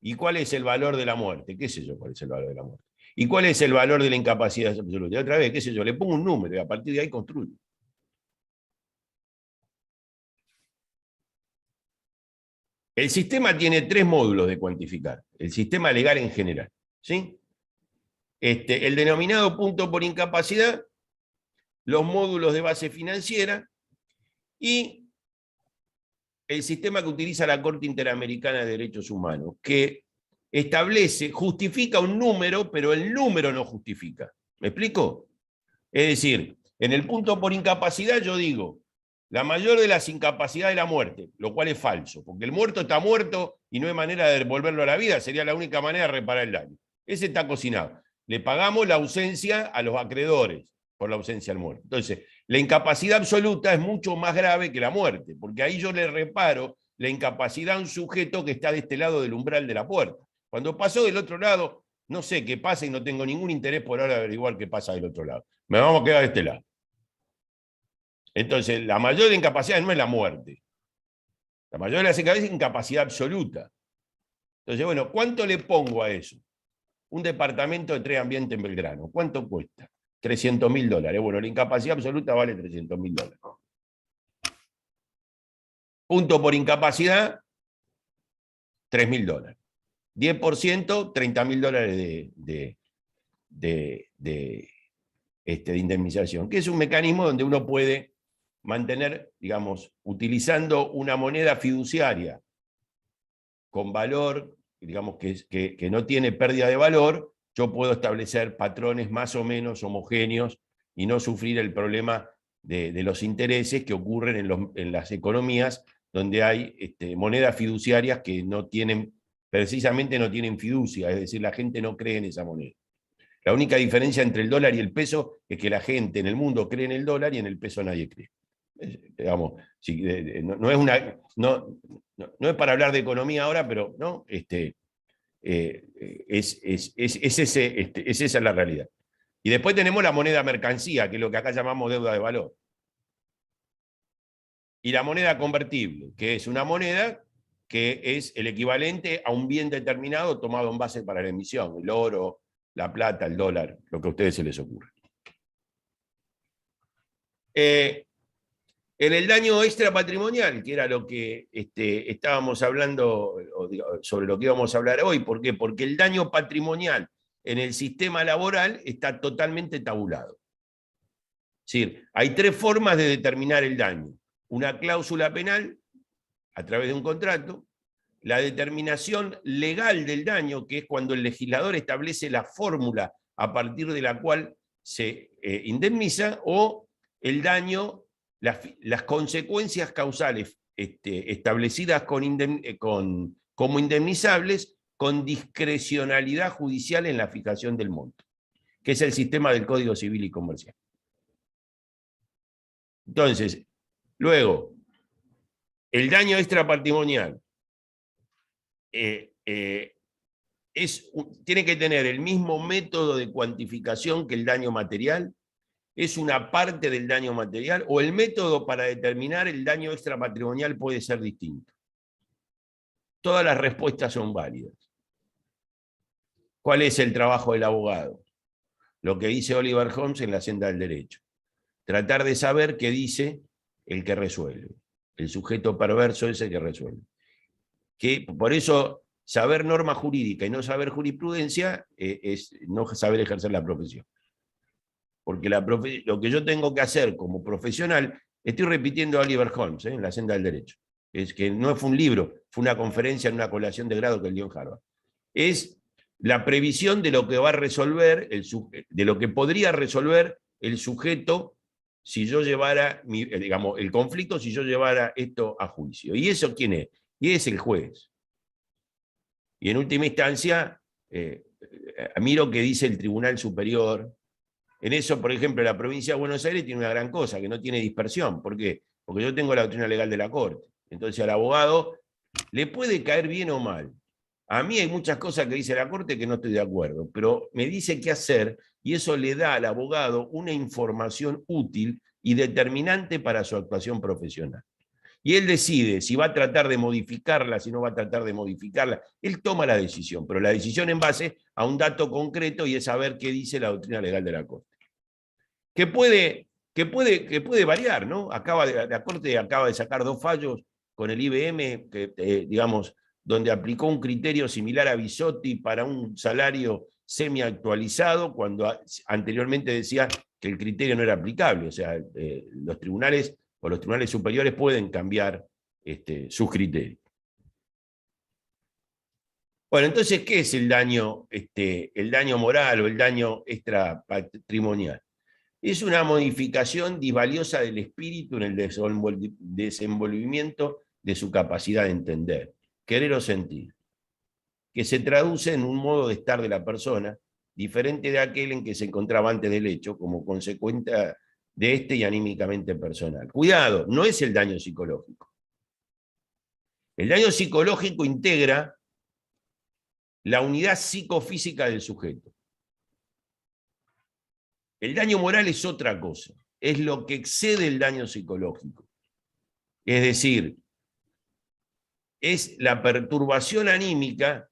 ¿Y cuál es el valor de la muerte? ¿Qué sé yo cuál es el valor de la muerte? ¿Y cuál es el valor de la incapacidad absoluta? Y otra vez, qué sé yo, le pongo un número y a partir de ahí construyo. El sistema tiene 3 módulos de cuantificar. El sistema legal en general. ¿Sí? El denominado punto por incapacidad, los módulos de base financiera y el sistema que utiliza la Corte Interamericana de Derechos Humanos, que establece, justifica un número, pero el número no justifica. ¿Me explico? Es decir, en el punto por incapacidad yo digo, la mayor de las incapacidades es la muerte, lo cual es falso, porque el muerto está muerto y no hay manera de devolverlo a la vida, sería la única manera de reparar el daño. Ese está cocinado. Le pagamos la ausencia a los acreedores por la ausencia al muerto. Entonces, la incapacidad absoluta es mucho más grave que la muerte, porque ahí yo le reparo la incapacidad a un sujeto que está de este lado del umbral de la puerta. Cuando pasó del otro lado, no sé qué pasa y no tengo ningún interés por ahora de averiguar qué pasa del otro lado. Me vamos a quedar de este lado. Entonces, la mayor incapacidad no es la muerte. La mayor de las incapacidades es incapacidad absoluta. Entonces, bueno, ¿cuánto le pongo a eso? Un departamento de 3 ambientes en Belgrano. ¿Cuánto cuesta? $300.000. Bueno, la incapacidad absoluta vale $300.000. Punto por incapacidad, $3.000. 10%, $30.000 de indemnización, que es un mecanismo donde uno puede mantener, digamos, utilizando una moneda fiduciaria con valor, digamos, que no tiene pérdida de valor, yo puedo establecer patrones más o menos homogéneos y no sufrir el problema de los intereses que ocurren en las economías donde hay monedas fiduciarias que no tienen, precisamente no tienen fiducia, es decir, la gente no cree en esa moneda. La única diferencia entre el dólar y el peso es que la gente en el mundo cree en el dólar y en el peso nadie cree. Digamos, no es para hablar de economía ahora, pero ¿no? Es esa la realidad. Y después tenemos la moneda mercancía, que es lo que acá llamamos deuda de valor. Y la moneda convertible, que es una moneda que es el equivalente a un bien determinado tomado en base para la emisión, el oro, la plata, el dólar, lo que a ustedes se les ocurra. En el daño extrapatrimonial, que era lo que estábamos hablando, sobre lo que íbamos a hablar hoy, ¿por qué? Porque el daño patrimonial en el sistema laboral está totalmente tabulado. Es decir, hay 3 formas de determinar el daño. Una cláusula penal, a través de un contrato, la determinación legal del daño, que es cuando el legislador establece la fórmula a partir de la cual se indemniza, o el daño, las consecuencias causales establecidas como indemnizables con discrecionalidad judicial en la fijación del monto, que es el sistema del Código Civil y Comercial. Entonces, luego, el daño extrapatrimonial tiene que tener el mismo método de cuantificación que el daño material. ¿Es una parte del daño material? ¿O el método para determinar el daño extrapatrimonial puede ser distinto? Todas las respuestas son válidas. ¿Cuál es el trabajo del abogado? Lo que dice Oliver Holmes en La Senda del Derecho. Tratar de saber qué dice el que resuelve. El sujeto perverso es el que resuelve. Por eso, saber norma jurídica y no saber jurisprudencia es no saber ejercer la profesión. Porque lo que yo tengo que hacer como profesional, estoy repitiendo a Oliver Holmes en La Senda del Derecho, es que no fue un libro, fue una conferencia en una colación de grado que él dio en Harvard. Es la previsión de lo que va a resolver, de lo que podría resolver el sujeto si yo llevara, digamos, el conflicto, si yo llevara esto a juicio. ¿Y eso quién es? Y es el juez. Y en última instancia, miro que dice el Tribunal Superior. En eso, por ejemplo, la provincia de Buenos Aires tiene una gran cosa, que no tiene dispersión. ¿Por qué? Porque yo tengo la doctrina legal de la Corte. Entonces al abogado le puede caer bien o mal. A mí hay muchas cosas que dice la Corte que no estoy de acuerdo, pero me dice qué hacer y eso le da al abogado una información útil y determinante para su actuación profesional. Y él decide si va a tratar de modificarla, si no va a tratar de modificarla. Él toma la decisión, pero la decisión en base a un dato concreto y es saber qué dice la doctrina legal de la Corte. Que puede variar, ¿no? La Corte acaba de sacar 2 fallos con el IBM, digamos, donde aplicó un criterio similar a Bisotti para un salario semi-actualizado, cuando anteriormente decía que el criterio no era aplicable. O sea, los tribunales o los tribunales superiores pueden cambiar sus criterios. Bueno, entonces, ¿qué es el daño moral o el daño extrapatrimonial? Es una modificación disvaliosa del espíritu en el desenvolvimiento de su capacidad de entender, querer o sentir, que se traduce en un modo de estar de la persona diferente de aquel en que se encontraba antes del hecho, como consecuencia de y anímicamente personal. Cuidado, no es el daño psicológico. El daño psicológico integra la unidad psicofísica del sujeto. El daño moral es otra cosa, es lo que excede el daño psicológico. Es decir, es la perturbación anímica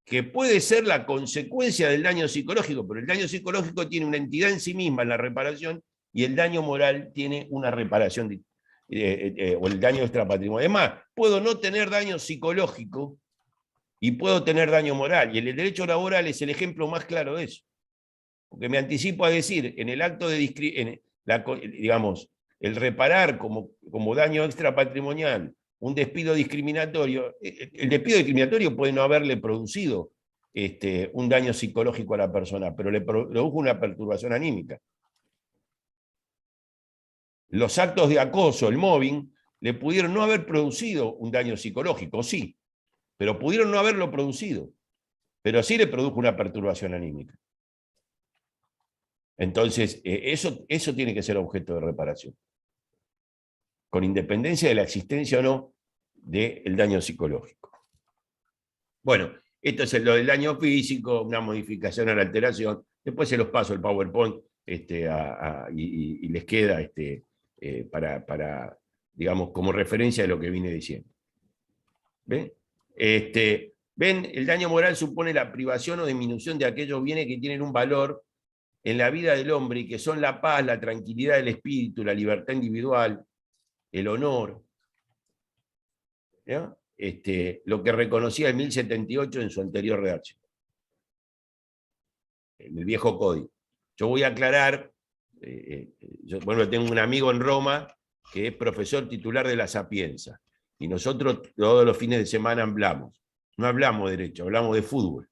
que puede ser la consecuencia del daño psicológico, pero el daño psicológico tiene una entidad en sí misma en la reparación y el daño moral tiene una reparación, o el daño extrapatrimonial. Además, puedo no tener daño psicológico y puedo tener daño moral, y el derecho laboral es el ejemplo más claro de eso. Porque me anticipo a decir, en el acto de digamos, el reparar como daño extrapatrimonial un despido discriminatorio, el despido discriminatorio puede no haberle producido un daño psicológico a la persona, pero le produjo una perturbación anímica. Los actos de acoso, el mobbing, le pudieron no haber producido un daño psicológico, sí, pero pudieron no haberlo producido, pero sí le produjo una perturbación anímica. Entonces, eso tiene que ser objeto de reparación, con independencia de la existencia o no del daño psicológico. Bueno, esto es lo del daño físico, una modificación a la alteración. Después se los paso el PowerPoint y les queda para, digamos, como referencia de lo que vine diciendo. ¿Ven? ¿Ven? El daño moral supone la privación o disminución de aquellos bienes que tienen un valor en la vida del hombre y que son la paz, la tranquilidad del espíritu, la libertad individual, el honor, ¿no? Lo que reconocía en 1078 en su anterior redacción, en el viejo código. Yo voy a aclarar, bueno, tengo un amigo en Roma que es profesor titular de la Sapienza, y nosotros todos los fines de semana no hablamos de derecho, hablamos de fútbol.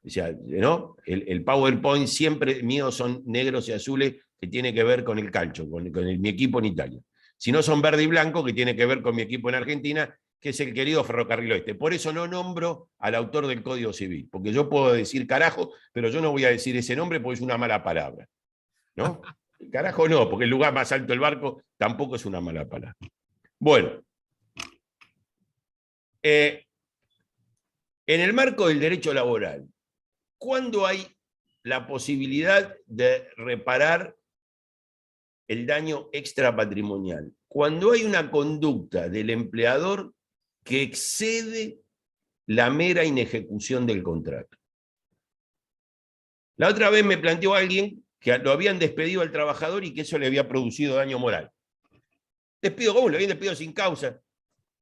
O sea, ¿no? El PowerPoint siempre mío son negros y azules, que tiene que ver con el calcio, con mi equipo en Italia. Si no, son verde y blanco, que tiene que ver con mi equipo en Argentina, que es el querido Ferrocarril Oeste. Por eso no nombro al autor del Código Civil, porque yo puedo decir carajo, pero yo no voy a decir ese nombre porque es una mala palabra, ¿no? Carajo no, porque el lugar más alto del barco tampoco es una mala palabra. Bueno, en el marco del derecho laboral, ¿cuándo hay la posibilidad de reparar el daño extrapatrimonial? Cuando hay una conducta del empleador que excede la mera inejecución del contrato. La otra vez me planteó alguien que lo habían despedido al trabajador y que eso le había producido daño moral. Despido, ¿cómo? Lo habían despedido sin causa.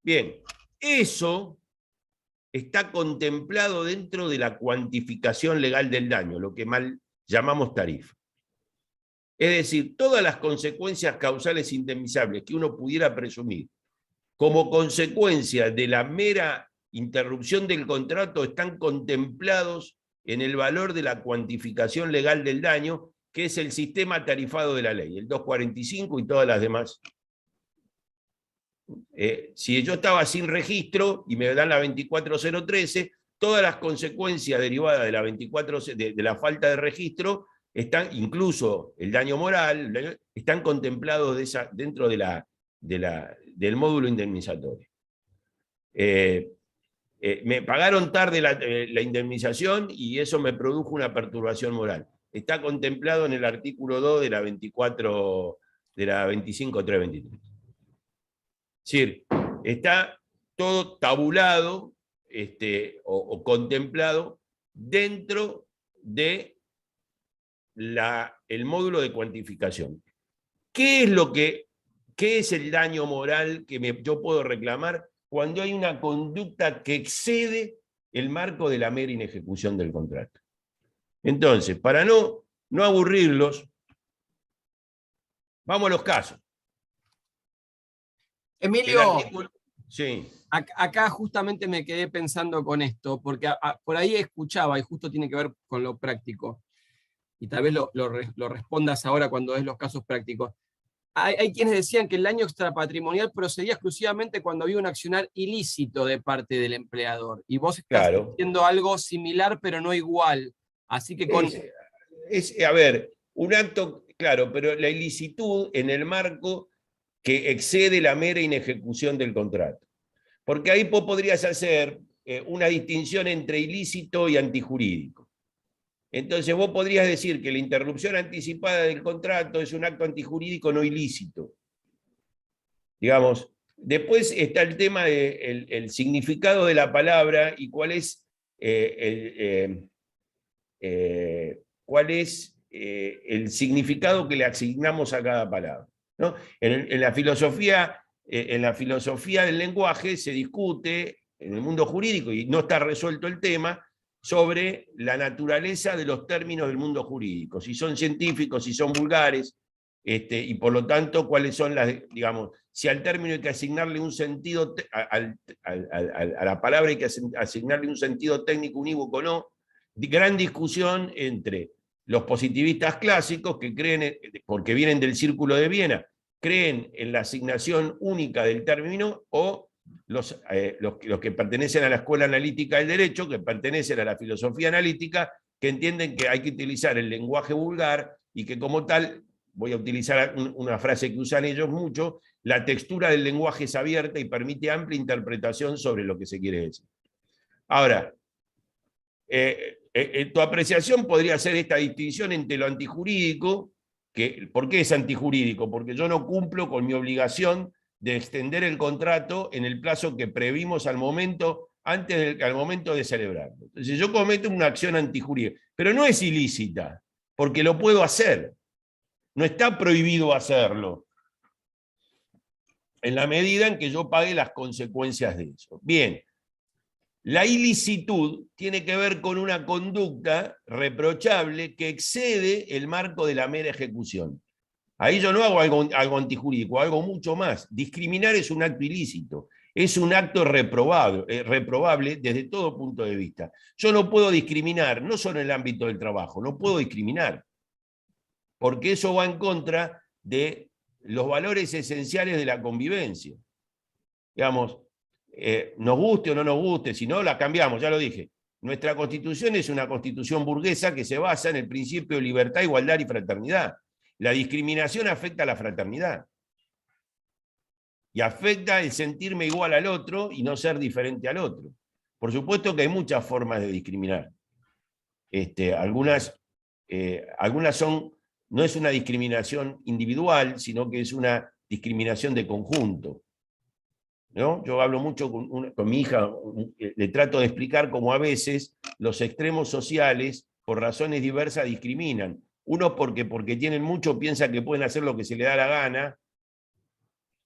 Bien, eso está contemplado dentro de la cuantificación legal del daño, lo que mal llamamos tarifa. Es decir, todas las consecuencias causales indemnizables que uno pudiera presumir como consecuencia de la mera interrupción del contrato están contemplados en el valor de la cuantificación legal del daño, que es el sistema tarifado de la ley, el 245 y todas las demás. Si yo estaba sin registro y me dan la 24013, todas las consecuencias derivadas de la, de la falta de registro, incluso el daño moral, están contemplados dentro del módulo indemnizatorio. Me pagaron tarde la indemnización y eso me produjo una perturbación moral. Está contemplado en el artículo 2 de la 25.323. Es decir, está todo tabulado o contemplado dentro de el módulo de cuantificación. ¿Qué es el daño moral que yo puedo reclamar cuando hay una conducta que excede el marco de la mera inejecución del contrato? Entonces, para no aburrirlos, vamos a los casos. Emilio, Sí. acá justamente me quedé pensando con esto, porque por ahí escuchaba, y justo tiene que ver con lo práctico, y tal vez lo respondas ahora cuando es los casos prácticos. Hay quienes decían que el daño extrapatrimonial procedía exclusivamente cuando había un accionar ilícito de parte del empleador, y vos estás Claro. diciendo algo similar, pero no igual. Así que con... A ver, un acto, claro, pero la ilicitud en el marco que excede la mera inejecución del contrato. Porque ahí vos podrías hacer una distinción entre ilícito y antijurídico. Entonces vos podrías decir que la interrupción anticipada del contrato es un acto antijurídico no ilícito. Digamos, después está el tema del significado de la palabra y cuál es el significado que le asignamos a cada palabra, ¿no? En la filosofía del lenguaje se discute en el mundo jurídico, y no está resuelto el tema, sobre la naturaleza de los términos del mundo jurídico, si son científicos, si son vulgares, y por lo tanto, cuáles son digamos, si al término hay que asignarle un sentido, a la palabra hay que asignarle un sentido técnico unívoco o no. Gran discusión entre los positivistas clásicos, que creen, porque vienen del Círculo de Viena, creen en la asignación única del término, o los que pertenecen a la escuela analítica del derecho, que pertenecen a la filosofía analítica, que entienden que hay que utilizar el lenguaje vulgar y que como tal, voy a utilizar una frase que usan ellos mucho, la textura del lenguaje es abierta y permite amplia interpretación sobre lo que se quiere decir. Ahora, tu apreciación podría ser esta distinción entre lo antijurídico, ¿por qué es antijurídico? Porque yo no cumplo con mi obligación de extender el contrato en el plazo que previmos al momento de celebrarlo. Entonces yo cometo una acción antijurídica, pero no es ilícita, porque lo puedo hacer. No está prohibido hacerlo, en la medida en que yo pague las consecuencias de eso. Bien, la ilicitud tiene que ver con una conducta reprochable que excede el marco de la mera ejecución. Ahí yo no hago algo antijurídico, algo mucho más. Discriminar es un acto ilícito, es un acto reprobable desde todo punto de vista. Yo no puedo discriminar, no solo en el ámbito del trabajo, no puedo discriminar, porque eso va en contra de los valores esenciales de la convivencia. Digamos, nos guste o no nos guste, si no la cambiamos, ya lo dije. Nuestra constitución es una constitución burguesa que se basa en el principio de libertad, igualdad y fraternidad. La discriminación afecta a la fraternidad. Y afecta el sentirme igual al otro y no ser diferente al otro. Por supuesto que hay muchas formas de discriminar. Algunas son, no es una discriminación individual, sino que es una discriminación de conjunto, ¿no? Yo hablo mucho con mi hija, le trato de explicar cómo a veces los extremos sociales, por razones diversas, discriminan. Unos porque tienen mucho, piensan que pueden hacer lo que se les da la gana,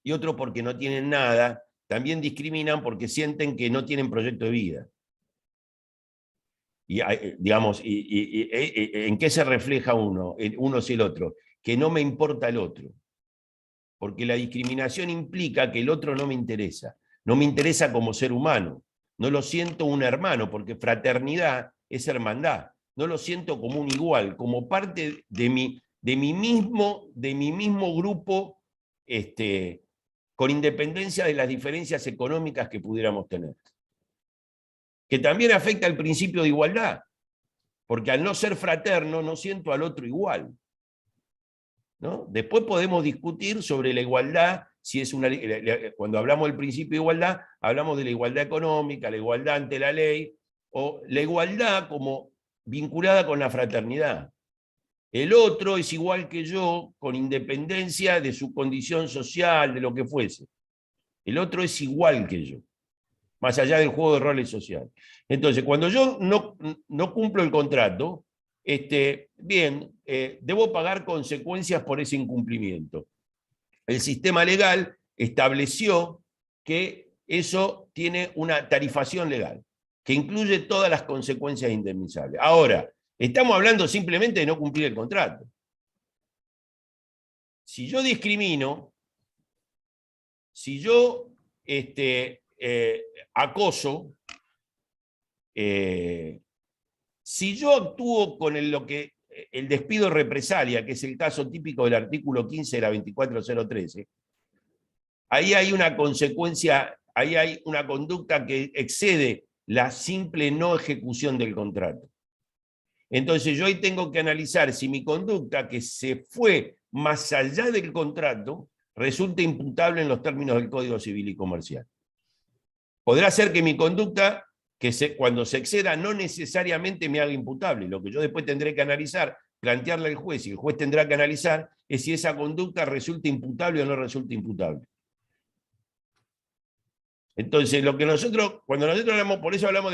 y otros porque no tienen nada, también discriminan porque sienten que no tienen proyecto de vida. Y, digamos, ¿en qué se refleja uno y el otro? Que no me importa el otro. Porque la discriminación implica que el otro no me interesa como ser humano, no lo siento un hermano, porque fraternidad es hermandad, no lo siento como un igual, como parte de mi mismo grupo, con independencia de las diferencias económicas que pudiéramos tener. Que también afecta el principio de igualdad, porque al no ser fraterno no siento al otro igual, ¿no? Después podemos discutir sobre la igualdad, si es cuando hablamos del principio de igualdad, hablamos de la igualdad económica, la igualdad ante la ley, o la igualdad como vinculada con la fraternidad. El otro es igual que yo, con independencia de su condición social, de lo que fuese. El otro es igual que yo, más allá del juego de roles social. Entonces, cuando yo no cumplo el contrato, debo pagar consecuencias por ese incumplimiento. El sistema legal estableció que eso tiene una tarifación legal, que incluye todas las consecuencias indemnizables. Ahora, estamos hablando simplemente de no cumplir el contrato. Si yo discrimino, si yo acoso, si yo actúo con el despido represalia, que es el caso típico del artículo 15 de la 24013, ahí hay una consecuencia, ahí hay una conducta que excede la simple no ejecución del contrato. Entonces yo ahí tengo que analizar si mi conducta, que se fue más allá del contrato, resulta imputable en los términos del Código Civil y Comercial. Podrá ser que mi conducta, cuando se exceda, no necesariamente me haga imputable. Lo que yo después tendré que analizar, plantearle al juez, y el juez tendrá que analizar, es si esa conducta resulta imputable o no resulta imputable. Entonces, cuando nosotros hablamos, por eso hablamos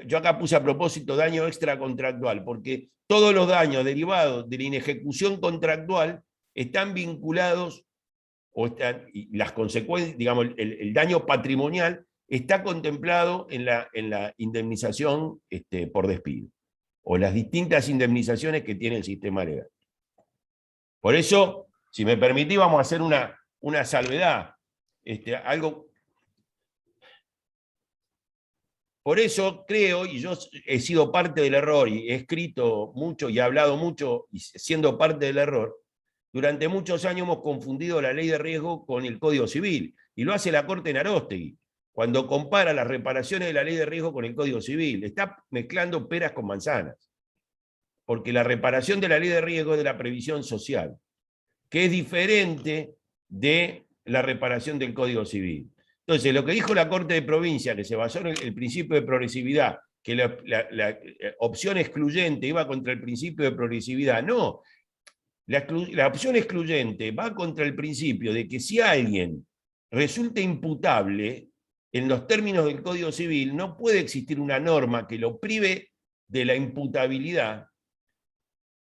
yo acá puse a propósito daño extracontractual, porque todos los daños derivados de la inejecución contractual están vinculados, y las consecuencias, digamos, el daño patrimonial está contemplado en la indemnización por despido, o las distintas indemnizaciones que tiene el sistema legal. Por eso, si me permitís, vamos a hacer una salvedad, algo. Por eso creo, y yo he sido parte del error, y he escrito mucho y he hablado mucho, y siendo parte del error, durante muchos años hemos confundido la ley de riesgo con el Código Civil, y lo hace la Corte en Aróstegui, cuando compara las reparaciones de la ley de riesgo con el Código Civil. Está mezclando peras con manzanas, porque la reparación de la ley de riesgo es de la previsión social, que es diferente de la reparación del Código Civil. Entonces, lo que dijo la Corte de Provincia, que se basó en el principio de progresividad, que la opción excluyente iba contra el principio de progresividad, no. La opción excluyente va contra el principio de que si alguien resulta imputable en los términos del Código Civil, no puede existir una norma que lo prive de la imputabilidad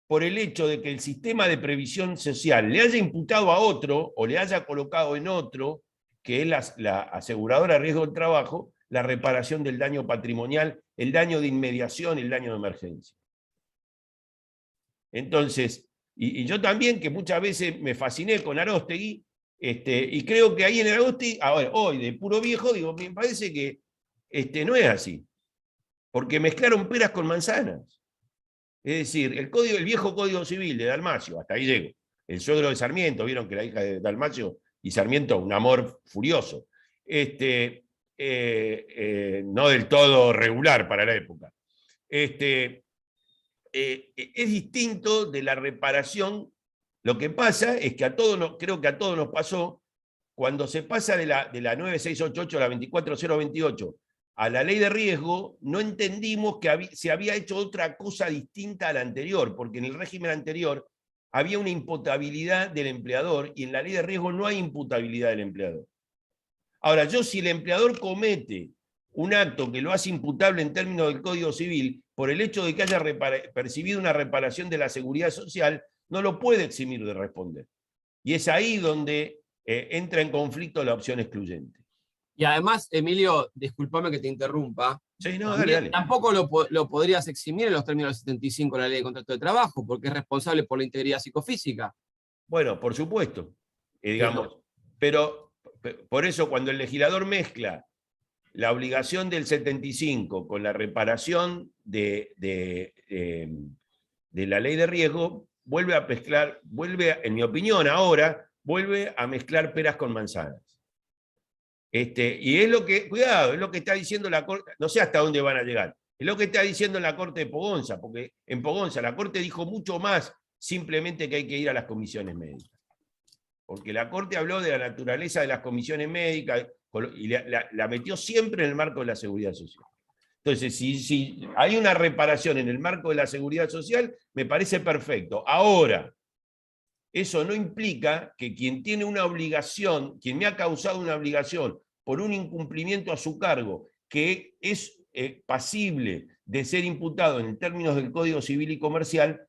por el hecho de que el sistema de previsión social le haya imputado a otro o le haya colocado en otro, que es la aseguradora de riesgo del trabajo, la reparación del daño patrimonial, el daño de inmediación, el daño de emergencia. Entonces, y yo también, que muchas veces me fasciné con Aróstegui, y creo que ahí en Aróstegui, ahora, hoy de puro viejo, digo, me parece que no es así, porque mezclaron peras con manzanas. Es decir, el viejo Código Civil de Dalmacio, hasta ahí llego, el suegro de Sarmiento, vieron que la hija de Dalmacio y Sarmiento, un amor furioso, no del todo regular para la época. Es distinto de la reparación. Lo que pasa es que creo que a todos nos pasó, cuando se pasa de la 9688 a la 24028 a la ley de riesgo, no entendimos que se había hecho otra cosa distinta a la anterior, porque en el régimen anterior había una imputabilidad del empleador, y en la ley de riesgo no hay imputabilidad del empleador. Ahora, si el empleador comete un acto que lo hace imputable en términos del Código Civil, por el hecho de que haya percibido una reparación de la seguridad social, no lo puede eximir de responder. Y es ahí donde entra en conflicto la opción excluyente. Y además, Emilio, discúlpame que te interrumpa, Sí, no, dale. tampoco lo podrías eximir en los términos del 75 de la Ley de Contrato de Trabajo, porque es responsable por la integridad psicofísica. Bueno, por supuesto, digamos, pero por eso cuando el legislador mezcla la obligación del 75 con la reparación de la ley de riesgo, en mi opinión ahora, vuelve a mezclar peras con manzanas. Y es lo que, cuidado, es lo que está diciendo la Corte, no sé hasta dónde van a llegar, es lo que está diciendo la Corte de Pogonza, porque en Pogonza la Corte dijo mucho más simplemente que hay que ir a las comisiones médicas. Porque la Corte habló de la naturaleza de las comisiones médicas y la metió siempre en el marco de la seguridad social. Entonces, si hay una reparación en el marco de la seguridad social, me parece perfecto. Ahora, eso no implica que quien tiene una obligación, quien me ha causado una obligación por un incumplimiento a su cargo, que es pasible de ser imputado en términos del Código Civil y Comercial,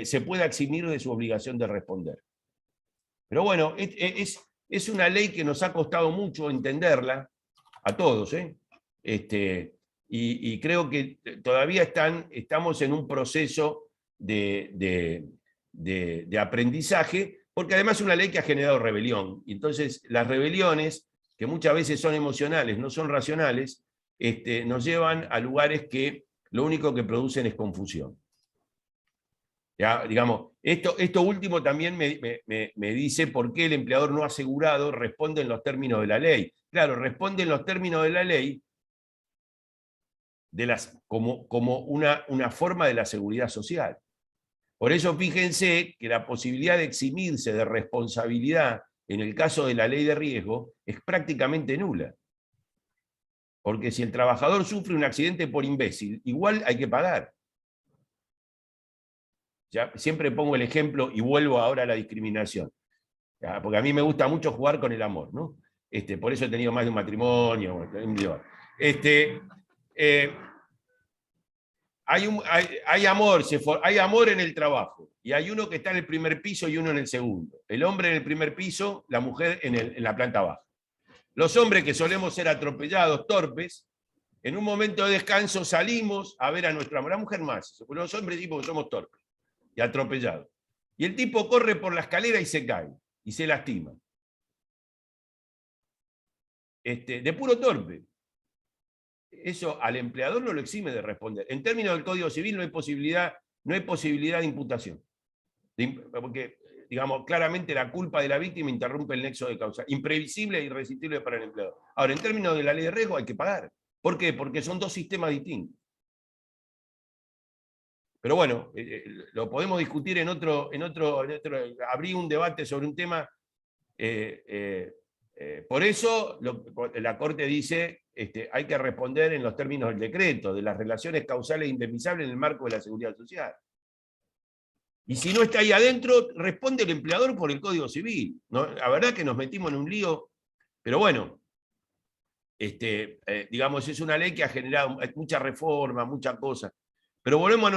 se pueda eximir de su obligación de responder. Pero bueno, es una ley que nos ha costado mucho entenderla a todos, y creo que todavía estamos en un proceso de aprendizaje, porque además es una ley que ha generado rebelión. Y entonces las rebeliones, que muchas veces son emocionales, no son racionales, nos llevan a lugares que lo único que producen es confusión. Ya, digamos, esto último también me dice por qué el empleador no asegurado responde en los términos de la ley. Claro, responde en los términos de la ley como una forma de la seguridad social. Por eso fíjense que la posibilidad de eximirse de responsabilidad en el caso de la ley de riesgo es prácticamente nula. Porque si el trabajador sufre un accidente por imbécil, igual hay que pagar. Ya, siempre pongo el ejemplo y vuelvo ahora a la discriminación. Ya, porque a mí me gusta mucho jugar con el amor, ¿no? Por eso he tenido más de un matrimonio. Hay amor en el trabajo, y hay uno que está en el primer piso y uno en el segundo. El hombre en el primer piso, la mujer en la planta baja. Los hombres, que solemos ser atropellados, torpes, en un momento de descanso salimos a ver a nuestra mujer. La mujer más, los hombres tipo, somos torpes y atropellados. Y el tipo corre por la escalera y se cae, y se lastima. De puro torpe. Eso al empleador no lo exime de responder. En términos del Código Civil no hay posibilidad de imputación. Porque, digamos, claramente la culpa de la víctima interrumpe el nexo de causa. Imprevisible e irresistible para el empleador. Ahora, en términos de la ley de riesgo hay que pagar. ¿Por qué? Porque son dos sistemas distintos. Pero bueno, lo podemos discutir en otro. Abrí un debate sobre un tema. Por eso la Corte dice hay que responder en los términos del decreto, de las relaciones causales e indemnizables en el marco de la seguridad social. Y si no está ahí adentro, responde el empleador por el Código Civil, ¿no? La verdad que nos metimos en un lío, pero bueno, digamos, es una ley que ha generado mucha reforma, muchas cosas. Pero volvemos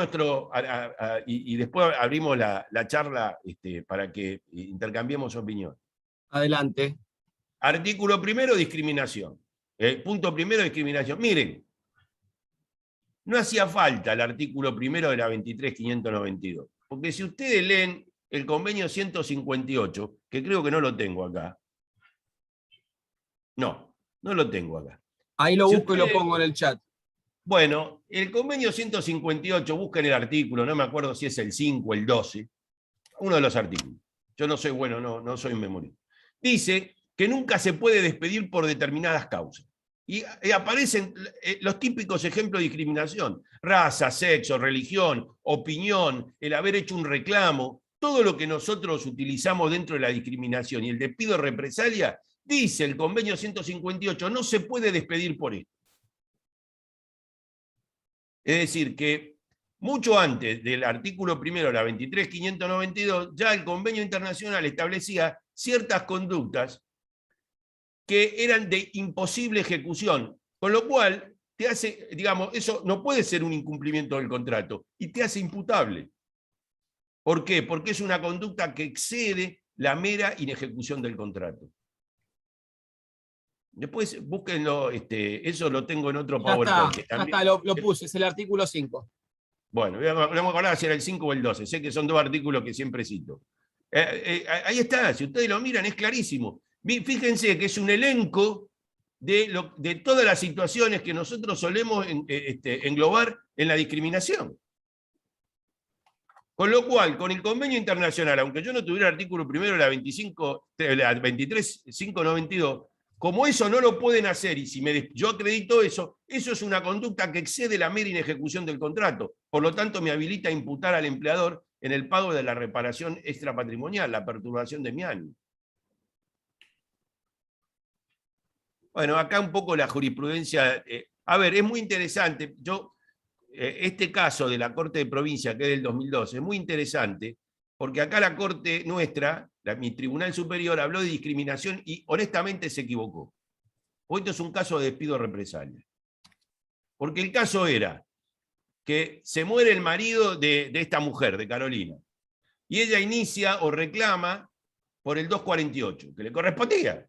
a y después abrimos la charla para que intercambiemos opinión. Adelante. Artículo primero, discriminación. Punto primero, discriminación. Miren, no hacía falta el artículo primero de la 23.592, porque si ustedes leen el convenio 158, que creo que no lo tengo acá. No lo tengo acá. Ahí lo busco y lo pongo en el chat. Bueno, el convenio 158, busquen el artículo, no me acuerdo si es el 5 o el 12, uno de los artículos. Yo no soy bueno, no soy memoria. Dice que nunca se puede despedir por determinadas causas. Y aparecen los típicos ejemplos de discriminación: raza, sexo, religión, opinión, el haber hecho un reclamo, todo lo que nosotros utilizamos dentro de la discriminación y el despido de represalia. Dice el convenio 158, no se puede despedir por esto. Es decir, que mucho antes del artículo primero de la 23.592, ya el convenio internacional establecía ciertas conductas que eran de imposible ejecución, con lo cual te hace, digamos, eso no puede ser un incumplimiento del contrato, y te hace imputable. ¿Por qué? Porque es una conducta que excede la mera inejecución del contrato. Después búsquenlo, eso lo tengo en otro PowerPoint. Ya está, lo puse, es el artículo 5. Bueno, no me acordaba si era el 5 o el 12, sé que son dos artículos que siempre cito. Ahí está, si ustedes lo miran es clarísimo. Fíjense que es un elenco de todas las situaciones que nosotros solemos englobar en la discriminación. Con lo cual, con el convenio internacional, aunque yo no tuviera el artículo primero de la 23.592, como eso no lo pueden hacer, y si yo acredito eso es una conducta que excede la mera inejecución del contrato. Por lo tanto, me habilita a imputar al empleador en el pago de la reparación extrapatrimonial, la perturbación de mi ánimo. Bueno, acá un poco la jurisprudencia. A ver, es muy interesante. Este caso de la Corte de Provincia, que es del 2012, es muy interesante, porque acá la Corte nuestra, mi Tribunal Superior, habló de discriminación y honestamente se equivocó. Hoy esto es un caso de despido represalia. Porque el caso era que se muere el marido de esta mujer, de Carolina, y ella inicia o reclama por el 248, que le correspondía.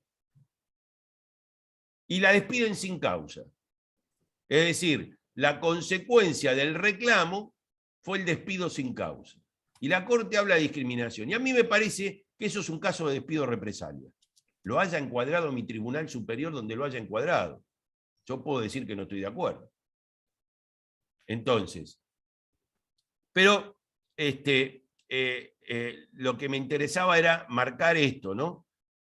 Y la despiden sin causa. Es decir, la consecuencia del reclamo fue el despido sin causa. Y la Corte habla de discriminación. Y a mí me parece que eso es un caso de despido represalia. Lo haya encuadrado mi tribunal superior donde lo haya encuadrado. Yo puedo decir que no estoy de acuerdo. Entonces, pero lo que me interesaba era marcar esto, ¿no?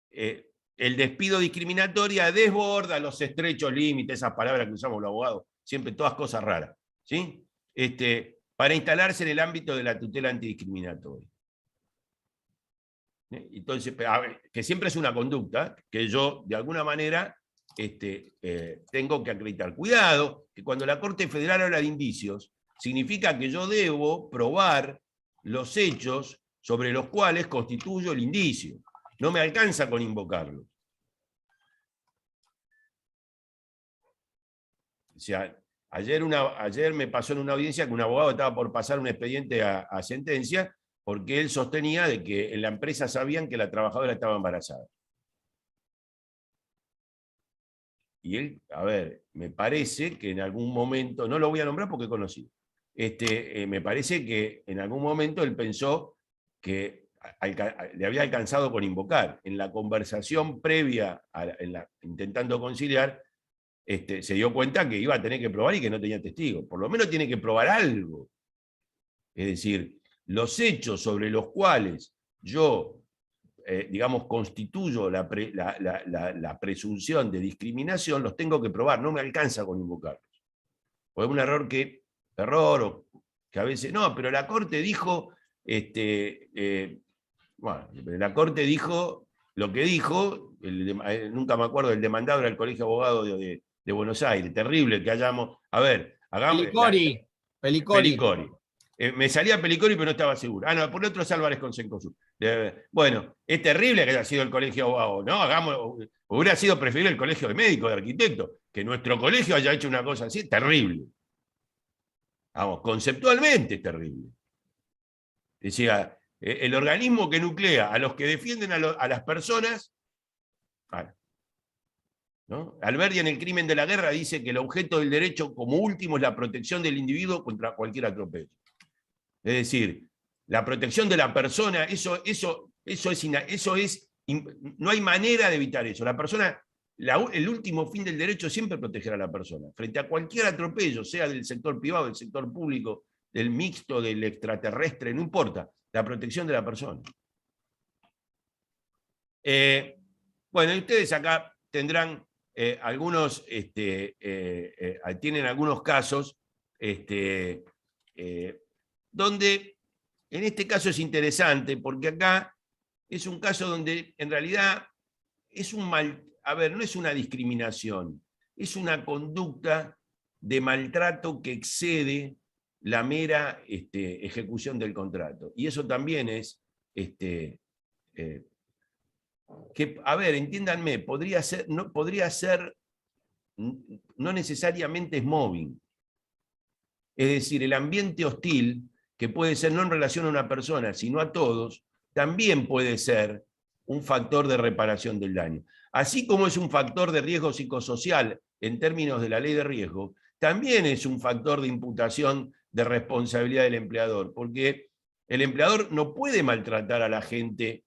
El despido discriminatorio desborda los estrechos límites, esas palabras que usamos los abogados, siempre todas cosas raras, ¿sí? Para instalarse en el ámbito de la tutela antidiscriminatoria. Entonces, que siempre es una conducta que yo, de alguna manera, tengo que acreditar. Cuidado, que cuando la Corte Federal habla de indicios, significa que yo debo probar los hechos sobre los cuales constituyo el indicio. No me alcanza con invocarlo. O sea, ayer me pasó en una audiencia que un abogado estaba por pasar un expediente a sentencia porque él sostenía de que en la empresa sabían que la trabajadora estaba embarazada. Y él, a ver, me parece que en algún momento, no lo voy a nombrar porque es conocido, me parece que en algún momento él pensó que le había alcanzado con invocar. En la conversación previa, intentando conciliar, se dio cuenta que iba a tener que probar y que no tenía testigos. Por lo menos tiene que probar algo. Es decir, los hechos sobre los cuales yo, digamos, constituyo la presunción de discriminación, los tengo que probar, no me alcanza con invocarlos. O es un error que a veces, no, pero la Corte dijo, bueno, la Corte dijo lo que dijo, nunca me acuerdo, el demandado era el Colegio de Abogados de Buenos Aires, terrible que hayamos, a ver, hagamos... Pelicori. Me salía Pelicori, pero no estaba seguro. No, por el otro es Álvarez con Cencosud. Bueno, es terrible que haya sido el Colegio de Abogados, ¿no? Hubiera sido preferible el Colegio de Médicos, de Arquitectos, que nuestro colegio haya hecho una cosa así, terrible. Vamos, conceptualmente terrible. Decía, el organismo que nuclea a los que defienden a las personas, ¿no? Alberdi en El crimen de la guerra dice que el objeto del derecho como último es la protección del individuo contra cualquier atropello. Es decir, la protección de la persona, no hay manera de evitar eso. La persona, el último fin del derecho es siempre proteger a la persona, frente a cualquier atropello, sea del sector privado, del sector público, del mixto, del extraterrestre, no importa, la protección de la persona. Bueno, y ustedes acá tendrán algunos, tienen algunos casos donde, en este caso es interesante, porque acá es un caso donde en realidad es no es una discriminación, es una conducta de maltrato que excede la mera ejecución del contrato. Y eso también es, a ver, entiéndanme, podría ser, no necesariamente es mobbing. Es decir, el ambiente hostil, que puede ser no en relación a una persona, sino a todos, también puede ser un factor de reparación del daño. Así como es un factor de riesgo psicosocial en términos de la ley de riesgo, también es un factor de imputación de responsabilidad del empleador, porque el empleador no puede maltratar a la gente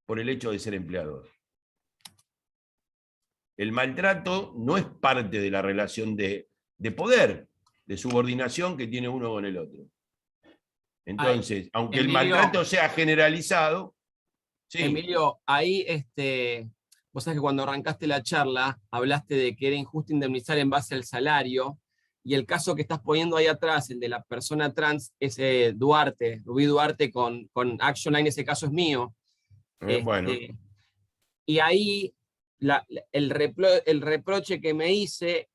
por el hecho de ser empleador. El maltrato no es parte de la relación de poder, de subordinación que tiene uno con el otro. Entonces, aunque Emilio, el maltrato sea generalizado... Sí. Emilio, ahí, vos sabés que cuando arrancaste la charla, hablaste de que era injusto indemnizar en base al salario, y el caso que estás poniendo ahí atrás, el de la persona trans, es Rubí Duarte con Action Line, ese caso es mío. Bueno. Y ahí el reproche que me hice,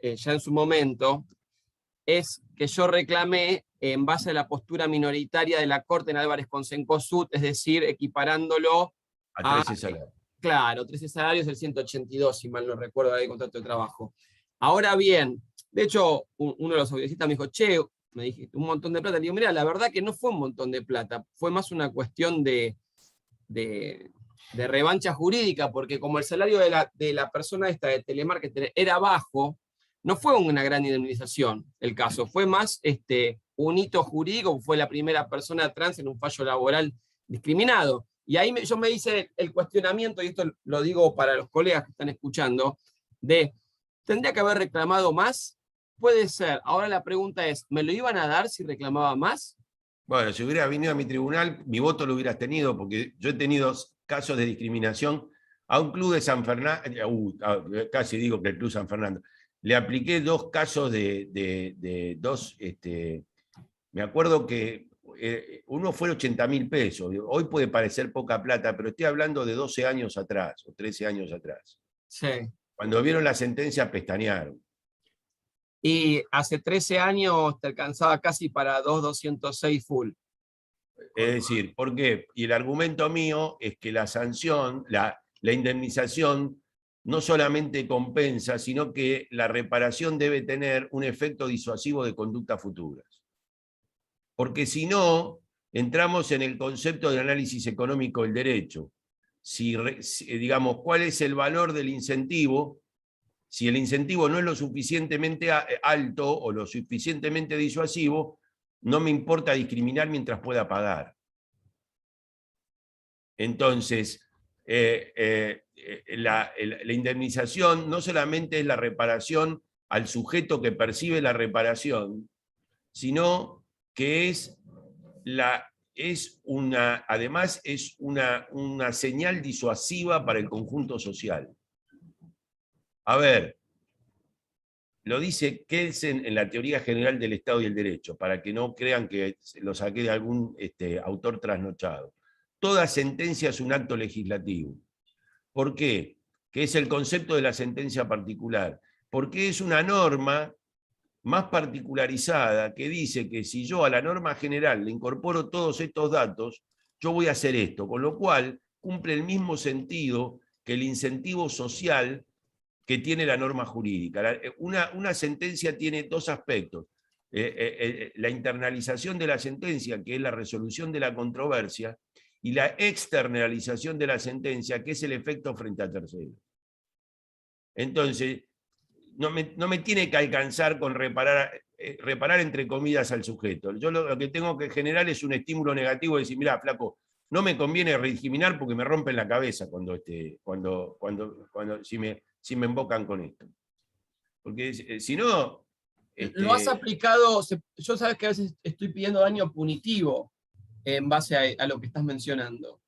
ya en su momento, es que yo reclamé en base a la postura minoritaria de la Corte en Álvarez con Cencosud, es decir, equiparándolo a 13 salarios. Claro, 13 salarios del 182, si mal no recuerdo, del contrato de trabajo. Ahora bien, de hecho, uno de los audiecistas me dijo, che, me dijiste un montón de plata. Le digo, mira, la verdad que no fue un montón de plata, fue más una cuestión de revancha jurídica, porque como el salario de la persona esta de telemarketing era bajo, no fue una gran indemnización el caso, fue más un hito jurídico, fue la primera persona trans en un fallo laboral discriminado. Y ahí yo me hice el cuestionamiento, y esto lo digo para los colegas que están escuchando, ¿tendría que haber reclamado más? Puede ser. Ahora la pregunta es, ¿me lo iban a dar si reclamaba más? Bueno, si hubiera venido a mi tribunal, mi voto lo hubieras tenido, porque yo he tenido casos de discriminación a un club de San Fernando, casi digo que el Club San Fernando, le apliqué 2 casos de 2, me acuerdo que uno fue 80.000 pesos, hoy puede parecer poca plata, pero estoy hablando de 12 años atrás, o 13 años atrás. Sí. Cuando vieron la sentencia pestañearon. Y hace 13 años te alcanzaba casi para 2.206 full. Es decir, ¿por qué? Y el argumento mío es que la sanción, la indemnización, no solamente compensa, sino que la reparación debe tener un efecto disuasivo de conductas futuras. Porque si no, entramos en el concepto de análisis económico del derecho. Digamos, ¿cuál es el valor del incentivo? Si el incentivo no es lo suficientemente alto o lo suficientemente disuasivo, no me importa discriminar mientras pueda pagar. Entonces, la indemnización no solamente es la reparación al sujeto que percibe la reparación, sino que además es una señal disuasiva para el conjunto social. A ver, lo dice Kelsen en la teoría general del Estado y el Derecho, para que no crean que lo saqué de algún autor trasnochado. Toda sentencia es un acto legislativo. ¿Por qué? Que es el concepto de la sentencia particular. Porque es una norma más particularizada que dice que si yo a la norma general le incorporo todos estos datos, yo voy a hacer esto, con lo cual cumple el mismo sentido que el incentivo social que tiene la norma jurídica. Una sentencia tiene 2 aspectos. La internalización de la sentencia, que es la resolución de la controversia, y la externalización de la sentencia, que es el efecto frente a terceros. Entonces, no me tiene que alcanzar con reparar entre comillas al sujeto. Yo lo que tengo que generar es un estímulo negativo de decir, mirá, flaco, no me conviene rediscriminar porque me rompen la cabeza si me embocan con esto. Porque si no... Lo has aplicado, yo sabes que a veces estoy pidiendo daño punitivo en base a lo que estás mencionando.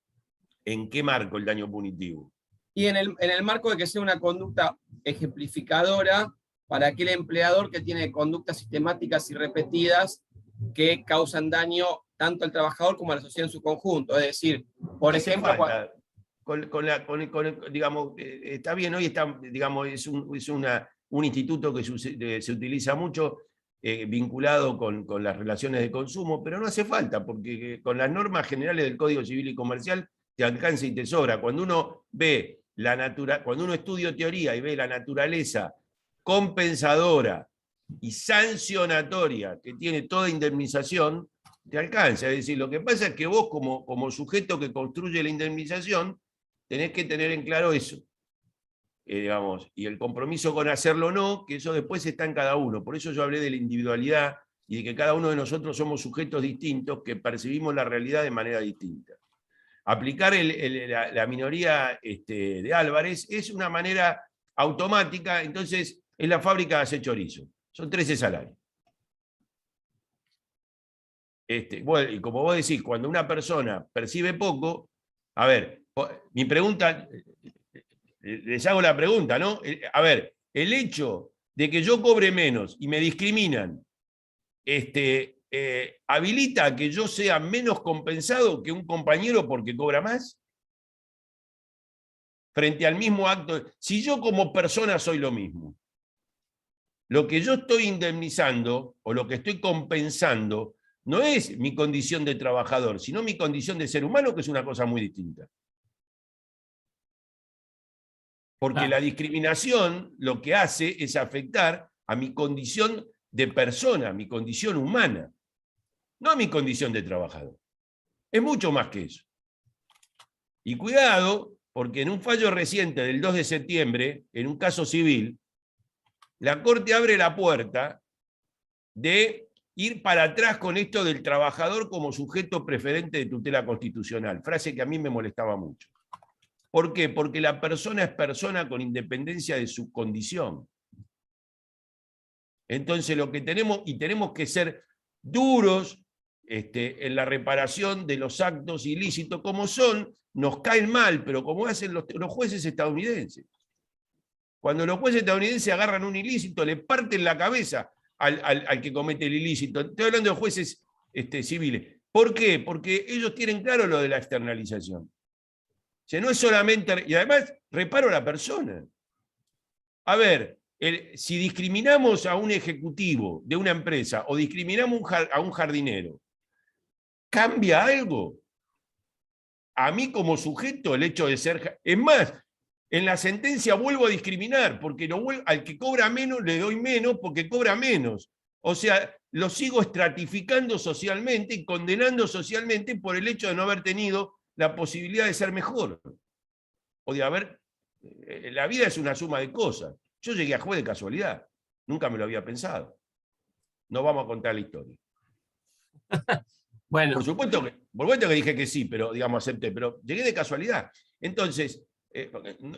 ¿En qué marco el daño punitivo? Y en el marco de que sea una conducta ejemplificadora para aquel empleador que tiene conductas sistemáticas y repetidas que causan daño tanto al trabajador como a la sociedad en su conjunto. Es decir, por ejemplo... digamos, está bien, hoy está, digamos, es un instituto que se utiliza mucho, vinculado con las relaciones de consumo, pero no hace falta, porque con las normas generales del Código Civil y Comercial te alcanza y te sobra. Cuando uno ve cuando uno estudia teoría y ve la naturaleza compensadora y sancionatoria que tiene toda indemnización, te alcanza. Es decir, lo que pasa es que vos como sujeto que construye la indemnización, tenés que tener en claro eso. Digamos, y el compromiso con hacerlo o no, que eso después está en cada uno. Por eso yo hablé de la individualidad y de que cada uno de nosotros somos sujetos distintos que percibimos la realidad de manera distinta. Aplicar la minoría de Álvarez es una manera automática, entonces en la fábrica hace chorizo. Son 13 salarios. Bueno, y como vos decís, cuando una persona percibe poco, a ver, mi pregunta, les hago la pregunta, ¿no? A ver, el hecho de que yo cobre menos y me discriminan, ¿habilita a que yo sea menos compensado que un compañero porque cobra más? Frente al mismo acto. Si yo como persona soy lo mismo, lo que yo estoy indemnizando o lo que estoy compensando no es mi condición de trabajador, sino mi condición de ser humano, que es una cosa muy distinta. Porque la discriminación lo que hace es afectar a mi condición de persona, mi condición humana, no a mi condición de trabajador. Es mucho más que eso. Y cuidado, porque en un fallo reciente del 2 de septiembre, en un caso civil, la Corte abre la puerta de ir para atrás con esto del trabajador como sujeto preferente de tutela constitucional, frase que a mí me molestaba mucho. ¿Por qué? Porque la persona es persona con independencia de su condición. Entonces lo que tenemos, y tenemos que ser duros en la reparación de los actos ilícitos, como son, nos caen mal, pero como hacen los jueces estadounidenses. Cuando los jueces estadounidenses agarran un ilícito, le parten la cabeza al que comete el ilícito. Estoy hablando de jueces civiles. ¿Por qué? Porque ellos tienen claro lo de la externalización. O sea, no es solamente... Y además, reparo a la persona. A ver, si discriminamos a un ejecutivo de una empresa o discriminamos a un jardinero, ¿cambia algo? A mí como sujeto el hecho de ser... Es más, en la sentencia vuelvo a discriminar, porque al que cobra menos le doy menos porque cobra menos. O sea, lo sigo estratificando socialmente y condenando socialmente por el hecho de no haber tenido la posibilidad de ser mejor. O de haber... La vida es una suma de cosas. Yo llegué a juez de casualidad. Nunca me lo había pensado. No vamos a contar la historia. Bueno. Por supuesto que dije que sí, pero digamos acepté, pero llegué de casualidad. Entonces,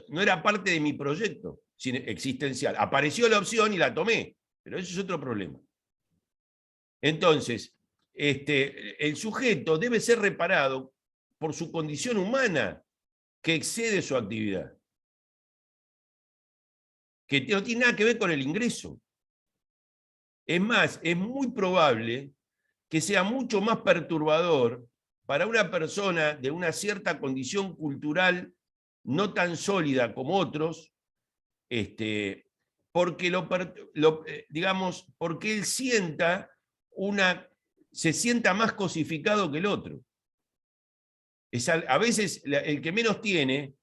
no era parte de mi proyecto existencial. Apareció la opción y la tomé, pero eso es otro problema. Entonces, el sujeto debe ser reparado por su condición humana que excede su actividad, que no tiene nada que ver con el ingreso. Es más, es muy probable que sea mucho más perturbador para una persona de una cierta condición cultural no tan sólida como otros, porque digamos, porque él se sienta más cosificado que el otro. A veces el que menos tiene,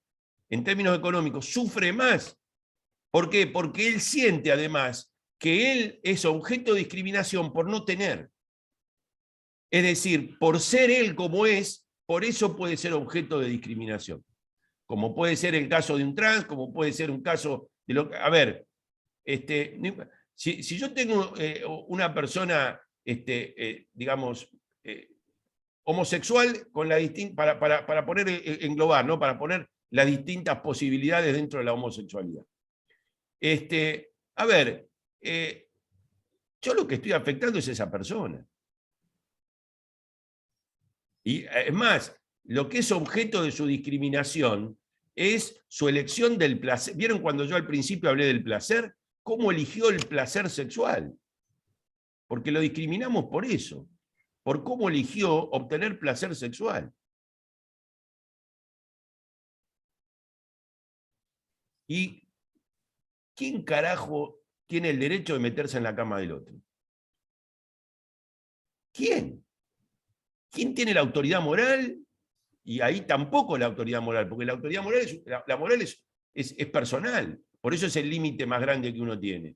en términos económicos, sufre más. ¿Por qué? Porque él siente además que él es objeto de discriminación por no tener. Es decir, por ser él como es, por eso puede ser objeto de discriminación. Como puede ser el caso de un trans, como puede ser un caso de lo que... A ver, si yo tengo una persona, digamos, homosexual, con para poner, englobar, ¿no? Para poner las distintas posibilidades dentro de la homosexualidad. A ver, yo lo que estoy afectando es esa persona. Y es más, lo que es objeto de su discriminación es su elección del placer. ¿Vieron cuando yo al principio hablé del placer? ¿Cómo eligió el placer sexual? Porque lo discriminamos por eso, por cómo eligió obtener placer sexual. ¿Y quién carajo tiene el derecho de meterse en la cama del otro? ¿Quién? ¿Quién tiene la autoridad moral? Y ahí tampoco la autoridad moral, porque la autoridad moral es personal. Por eso es el límite más grande que uno tiene.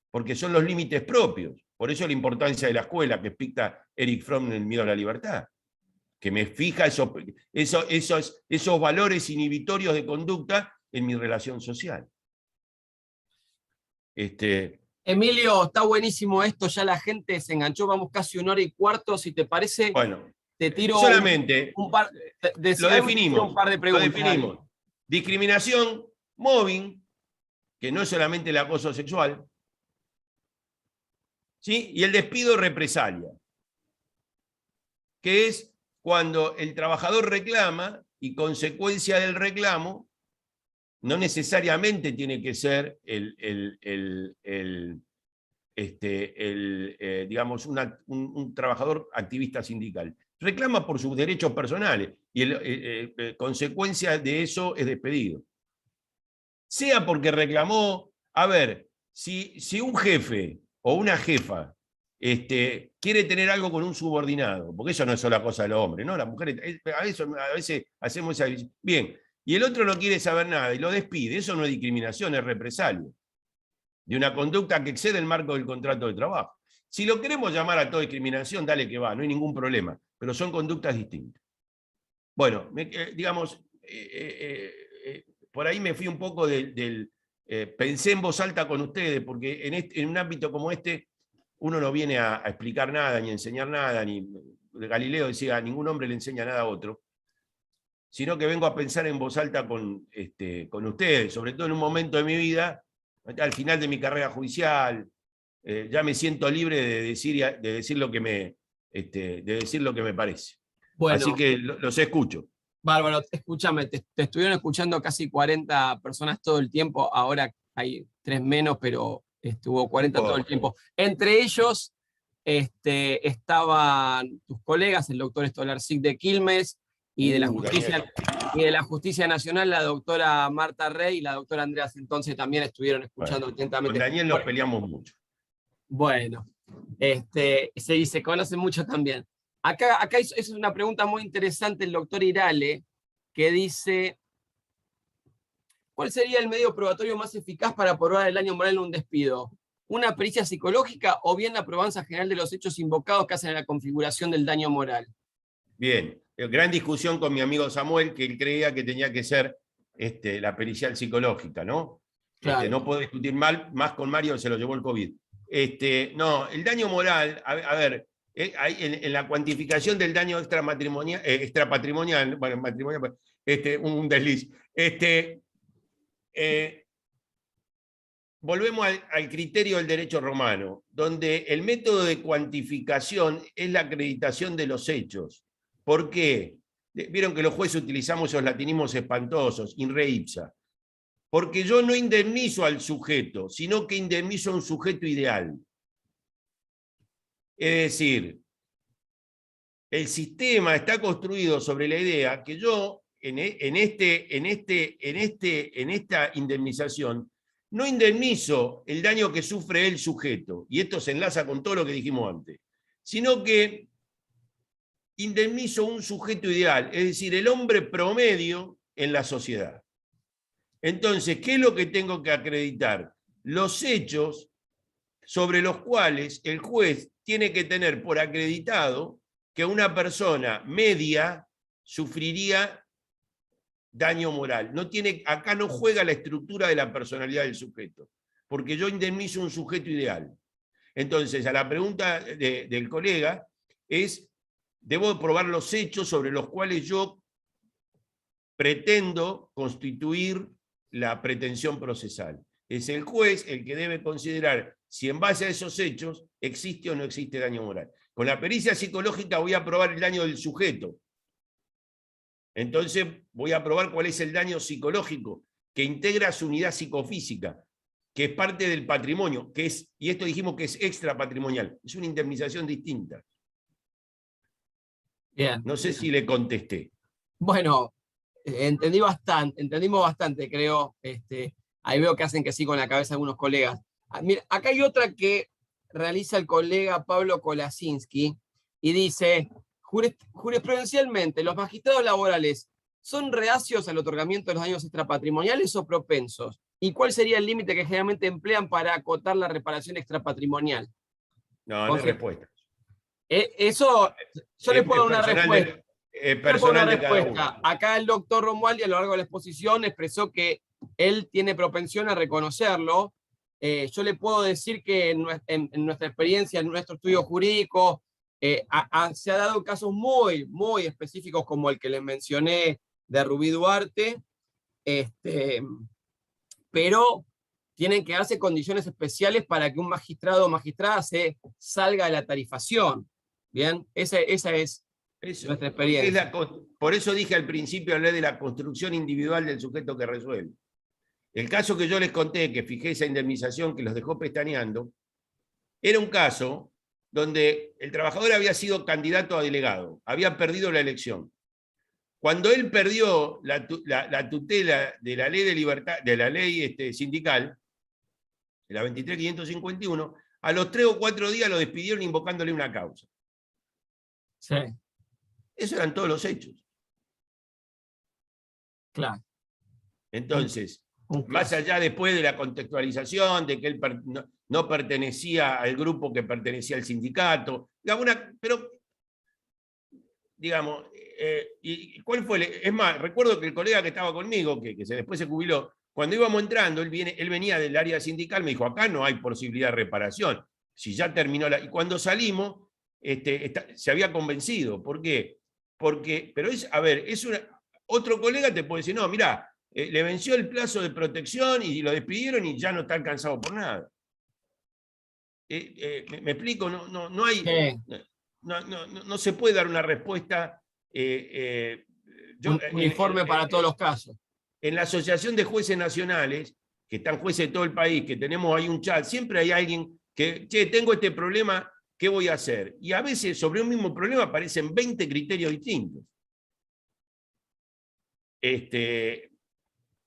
Porque son los límites propios. Por eso la importancia de la escuela que explica Eric Fromm en El miedo a la libertad. Que me fija esos valores inhibitorios de conducta en mi relación social. Emilio, está buenísimo esto, ya la gente se enganchó, vamos casi 1 hora y cuarto, si te parece, bueno, te tiro solamente un par de preguntas. Lo definimos. Discriminación, mobbing, que no es solamente el acoso sexual, ¿sí? Y el despido represalia, que es cuando el trabajador reclama y consecuencia del reclamo no necesariamente tiene que ser digamos, un trabajador activista sindical. Reclama por sus derechos personales y consecuencia de eso es despedido. Sea porque reclamó, a ver, si un jefe o una jefa quiere tener algo con un subordinado, porque eso no es solo cosa de los hombres, ¿no? Las mujeres, a veces hacemos esa... Bien, y el otro no quiere saber nada y lo despide, eso no es discriminación, es represalia de una conducta que excede el marco del contrato de trabajo. Si lo queremos llamar a toda discriminación, dale que va, no hay ningún problema, pero son conductas distintas. Bueno, digamos, por ahí me fui un poco pensé en voz alta con ustedes, porque en un ámbito como este, uno no viene a explicar nada, ni a enseñar nada, ni Galileo decía, ningún hombre le enseña nada a otro, sino que vengo a pensar en voz alta con ustedes, sobre todo en un momento de mi vida, al final de mi carrera judicial, ya me siento libre de decir lo que me parece. Bueno, así que los escucho. Bárbaro, escúchame, te estuvieron escuchando casi 40 personas todo el tiempo, ahora hay 3 menos, pero estuvo 40 todo el tiempo. Entre ellos estaban tus colegas, el doctor Stolarczyk de Quilmes, y de la Justicia Nacional, la doctora Marta Rey y la doctora Andrea Entonces también estuvieron escuchando atentamente. Con Daniel nos peleamos mucho. Bueno, se conocen mucho también. Acá es una pregunta muy interesante el doctor Irale, que dice, ¿cuál sería el medio probatorio más eficaz para probar el daño moral en un despido? ¿Una pericia psicológica o bien la probanza general de los hechos invocados que hacen la configuración del daño moral? Bien, gran discusión con mi amigo Samuel, que él creía que tenía que ser la pericial psicológica, ¿no? Claro. No puedo discutir más con Mario, se lo llevó el COVID. No, el daño moral, a ver, en la cuantificación del daño extrapatrimonial, bueno, matrimonial, un desliz. Volvemos al criterio del derecho romano, donde el método de cuantificación es la acreditación de los hechos. ¿Por qué? Vieron que los jueces utilizamos esos latinismos espantosos, in re ipsa. Porque yo no indemnizo al sujeto, sino que indemnizo a un sujeto ideal. Es decir, el sistema está construido sobre la idea que yo, en esta indemnización, no indemnizo el daño que sufre el sujeto, y esto se enlaza con todo lo que dijimos antes, sino que indemnizo un sujeto ideal, es decir, el hombre promedio en la sociedad. Entonces, ¿qué es lo que tengo que acreditar? Los hechos sobre los cuales el juez tiene que tener por acreditado que una persona media sufriría daño moral. Acá no juega la estructura de la personalidad del sujeto, porque yo indemnizo un sujeto ideal. Entonces, a la pregunta del colega es, debo probar los hechos sobre los cuales yo pretendo constituir la pretensión procesal. Es el juez el que debe considerar si en base a esos hechos existe o no existe daño moral. Con la pericia psicológica voy a probar el daño del sujeto. Entonces voy a probar cuál es el daño psicológico que integra su unidad psicofísica, que es parte del patrimonio, y esto dijimos que es extrapatrimonial, es una indemnización distinta. Bien. No sé si le contesté. Bueno, entendimos bastante, creo. Ahí veo que hacen que sí con la cabeza algunos colegas. Mira, acá hay otra que realiza el colega Pablo Kolasinski y dice, jurisprudencialmente, ¿los magistrados laborales son reacios al otorgamiento de los daños extrapatrimoniales o propensos? ¿Y cuál sería el límite que generalmente emplean para acotar la reparación extrapatrimonial? No hay respuesta. Eso, yo le puedo dar una respuesta. Personal. Acá el doctor Romualdi a lo largo de la exposición expresó que él tiene propensión a reconocerlo. Yo le puedo decir que en nuestra experiencia, en nuestro estudio jurídico, se ha dado casos muy, muy específicos como el que les mencioné de Rubí Duarte, pero tienen que darse condiciones especiales para que un magistrado o magistrada se salga de la tarifación. Bien, esa es nuestra experiencia. Por eso dije al principio, hablé de la construcción individual del sujeto que resuelve. El caso que yo les conté, que fijé esa indemnización que los dejó pestañeando, era un caso donde el trabajador había sido candidato a delegado, había perdido la elección. Cuando él perdió la tutela de la ley de libertad, de la ley sindical, de la 23.551, a los 3 o 4 días lo despidieron invocándole una causa. Sí. Esos eran todos los hechos. Claro. Entonces, más allá después de la contextualización, de que él no pertenecía al grupo que pertenecía al sindicato, pero, digamos, ¿y cuál fue? Es más, recuerdo que el colega que estaba conmigo, que después se jubiló, cuando íbamos entrando, él venía del área sindical, me dijo, acá no hay posibilidad de reparación. si ya terminó y cuando salimos, se había convencido. ¿Por qué? Pero otro colega te puede decir, no, mirá, le venció el plazo de protección y lo despidieron y ya no está alcanzado por nada. ¿Me explico? No hay... No se puede dar una respuesta uniforme para todos los casos. En la Asociación de Jueces Nacionales, que están jueces de todo el país, que tenemos ahí un chat, siempre hay alguien que, che, tengo este problema, ¿qué voy a hacer? Y a veces sobre un mismo problema aparecen 20 criterios distintos.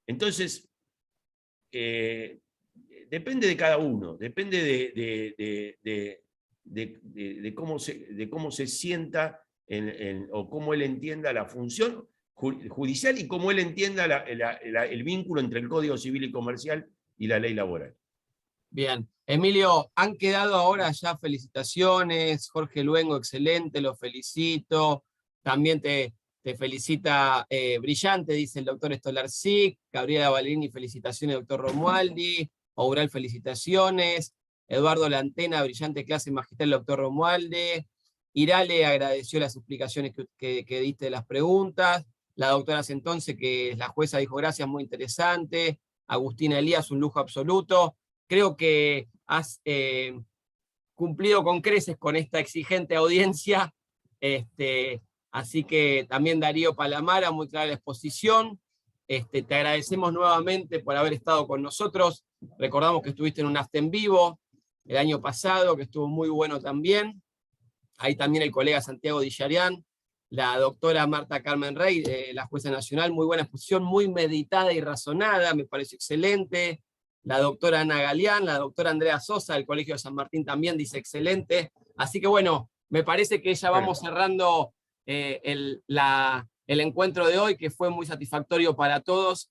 Entonces, depende de cada uno, depende de cómo se sienta o cómo él entienda la función judicial y cómo él entienda el vínculo entre el Código Civil y Comercial y la ley laboral. Bien. Emilio, han quedado ahora ya felicitaciones. Jorge Luengo, excelente, lo felicito. También te felicita brillante, dice el doctor Stolarczyk. Gabriela Ballerini, felicitaciones, doctor Romualdi. Aural, felicitaciones. Eduardo Lantena, brillante clase magistral, doctor Romualdi. Irale agradeció las explicaciones que diste de las preguntas. La doctora Centonce, que es la jueza, dijo gracias, muy interesante. Agustina Elías, un lujo absoluto. Creo que has cumplido con creces con esta exigente audiencia. Así que también Darío Palamara, muy clara la exposición. Te agradecemos nuevamente por haber estado con nosotros. Recordamos que estuviste en un acta en vivo el año pasado, que estuvo muy bueno también. Ahí también el colega Santiago Dillarián, la doctora Marta Carmen Rey, la jueza nacional, muy buena exposición, muy meditada y razonada, me pareció excelente. La doctora Ana Galeán, la doctora Andrea Sosa, del Colegio de San Martín también dice excelente. Así que bueno, me parece que ya vamos cerrando el encuentro de hoy, que fue muy satisfactorio para todos.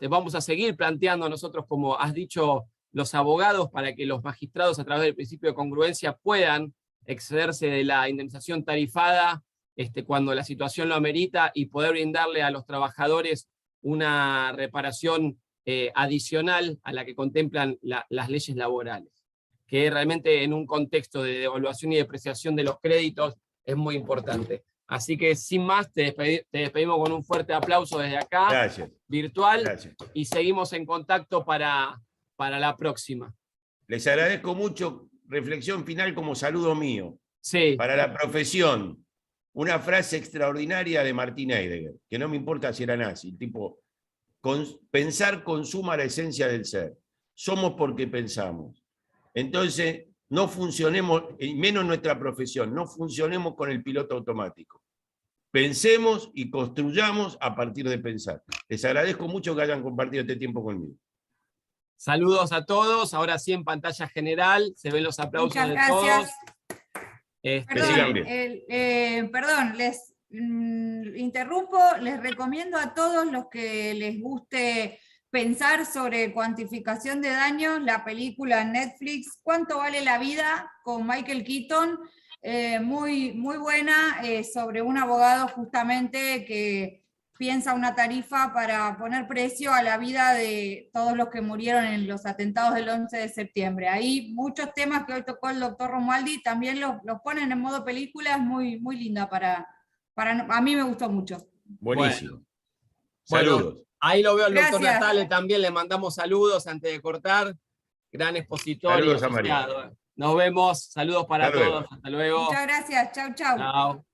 Vamos a seguir planteando nosotros, como has dicho, los abogados, para que los magistrados, a través del principio de congruencia, puedan excederse de la indemnización tarifada cuando la situación lo amerita y poder brindarle a los trabajadores una reparación adicional a la que contemplan las leyes laborales, que realmente en un contexto de devaluación y depreciación de los créditos es muy importante. Así que sin más, te despedimos con un fuerte aplauso desde acá, Gracias. Virtual, Gracias. Y seguimos en contacto para la próxima. Les agradezco mucho. Reflexión final como saludo mío. Sí. Para la profesión, una frase extraordinaria de Martin Heidegger, que no me importa si era nazi, tipo, pensar consuma la esencia del ser. Somos porque pensamos. Entonces, no funcionemos, y menos nuestra profesión, no funcionemos con el piloto automático. Pensemos y construyamos a partir de pensar. Les agradezco mucho que hayan compartido este tiempo conmigo. Saludos a todos, ahora sí en pantalla general, se ven los aplausos Muchas de gracias. todos. Perdón, les interrumpo, les recomiendo a todos los que les guste pensar sobre cuantificación de daños, la película en Netflix, ¿Cuánto vale la vida?, con Michael Keaton, muy buena, sobre un abogado justamente que piensa una tarifa para poner precio a la vida de todos los que murieron en los atentados del 11 de septiembre. Ahí muchos temas que hoy tocó el doctor Romualdi también los ponen en modo película, es muy linda a mí me gustó mucho. Buenísimo. Bueno, saludos. Ahí lo veo al Gracias. doctor Natale, también le mandamos saludos antes de cortar. Gran expositor. Saludos y a María. asociado. Nos vemos, saludos para Hasta todos. luego. Hasta luego. Muchas gracias, chau. Chao.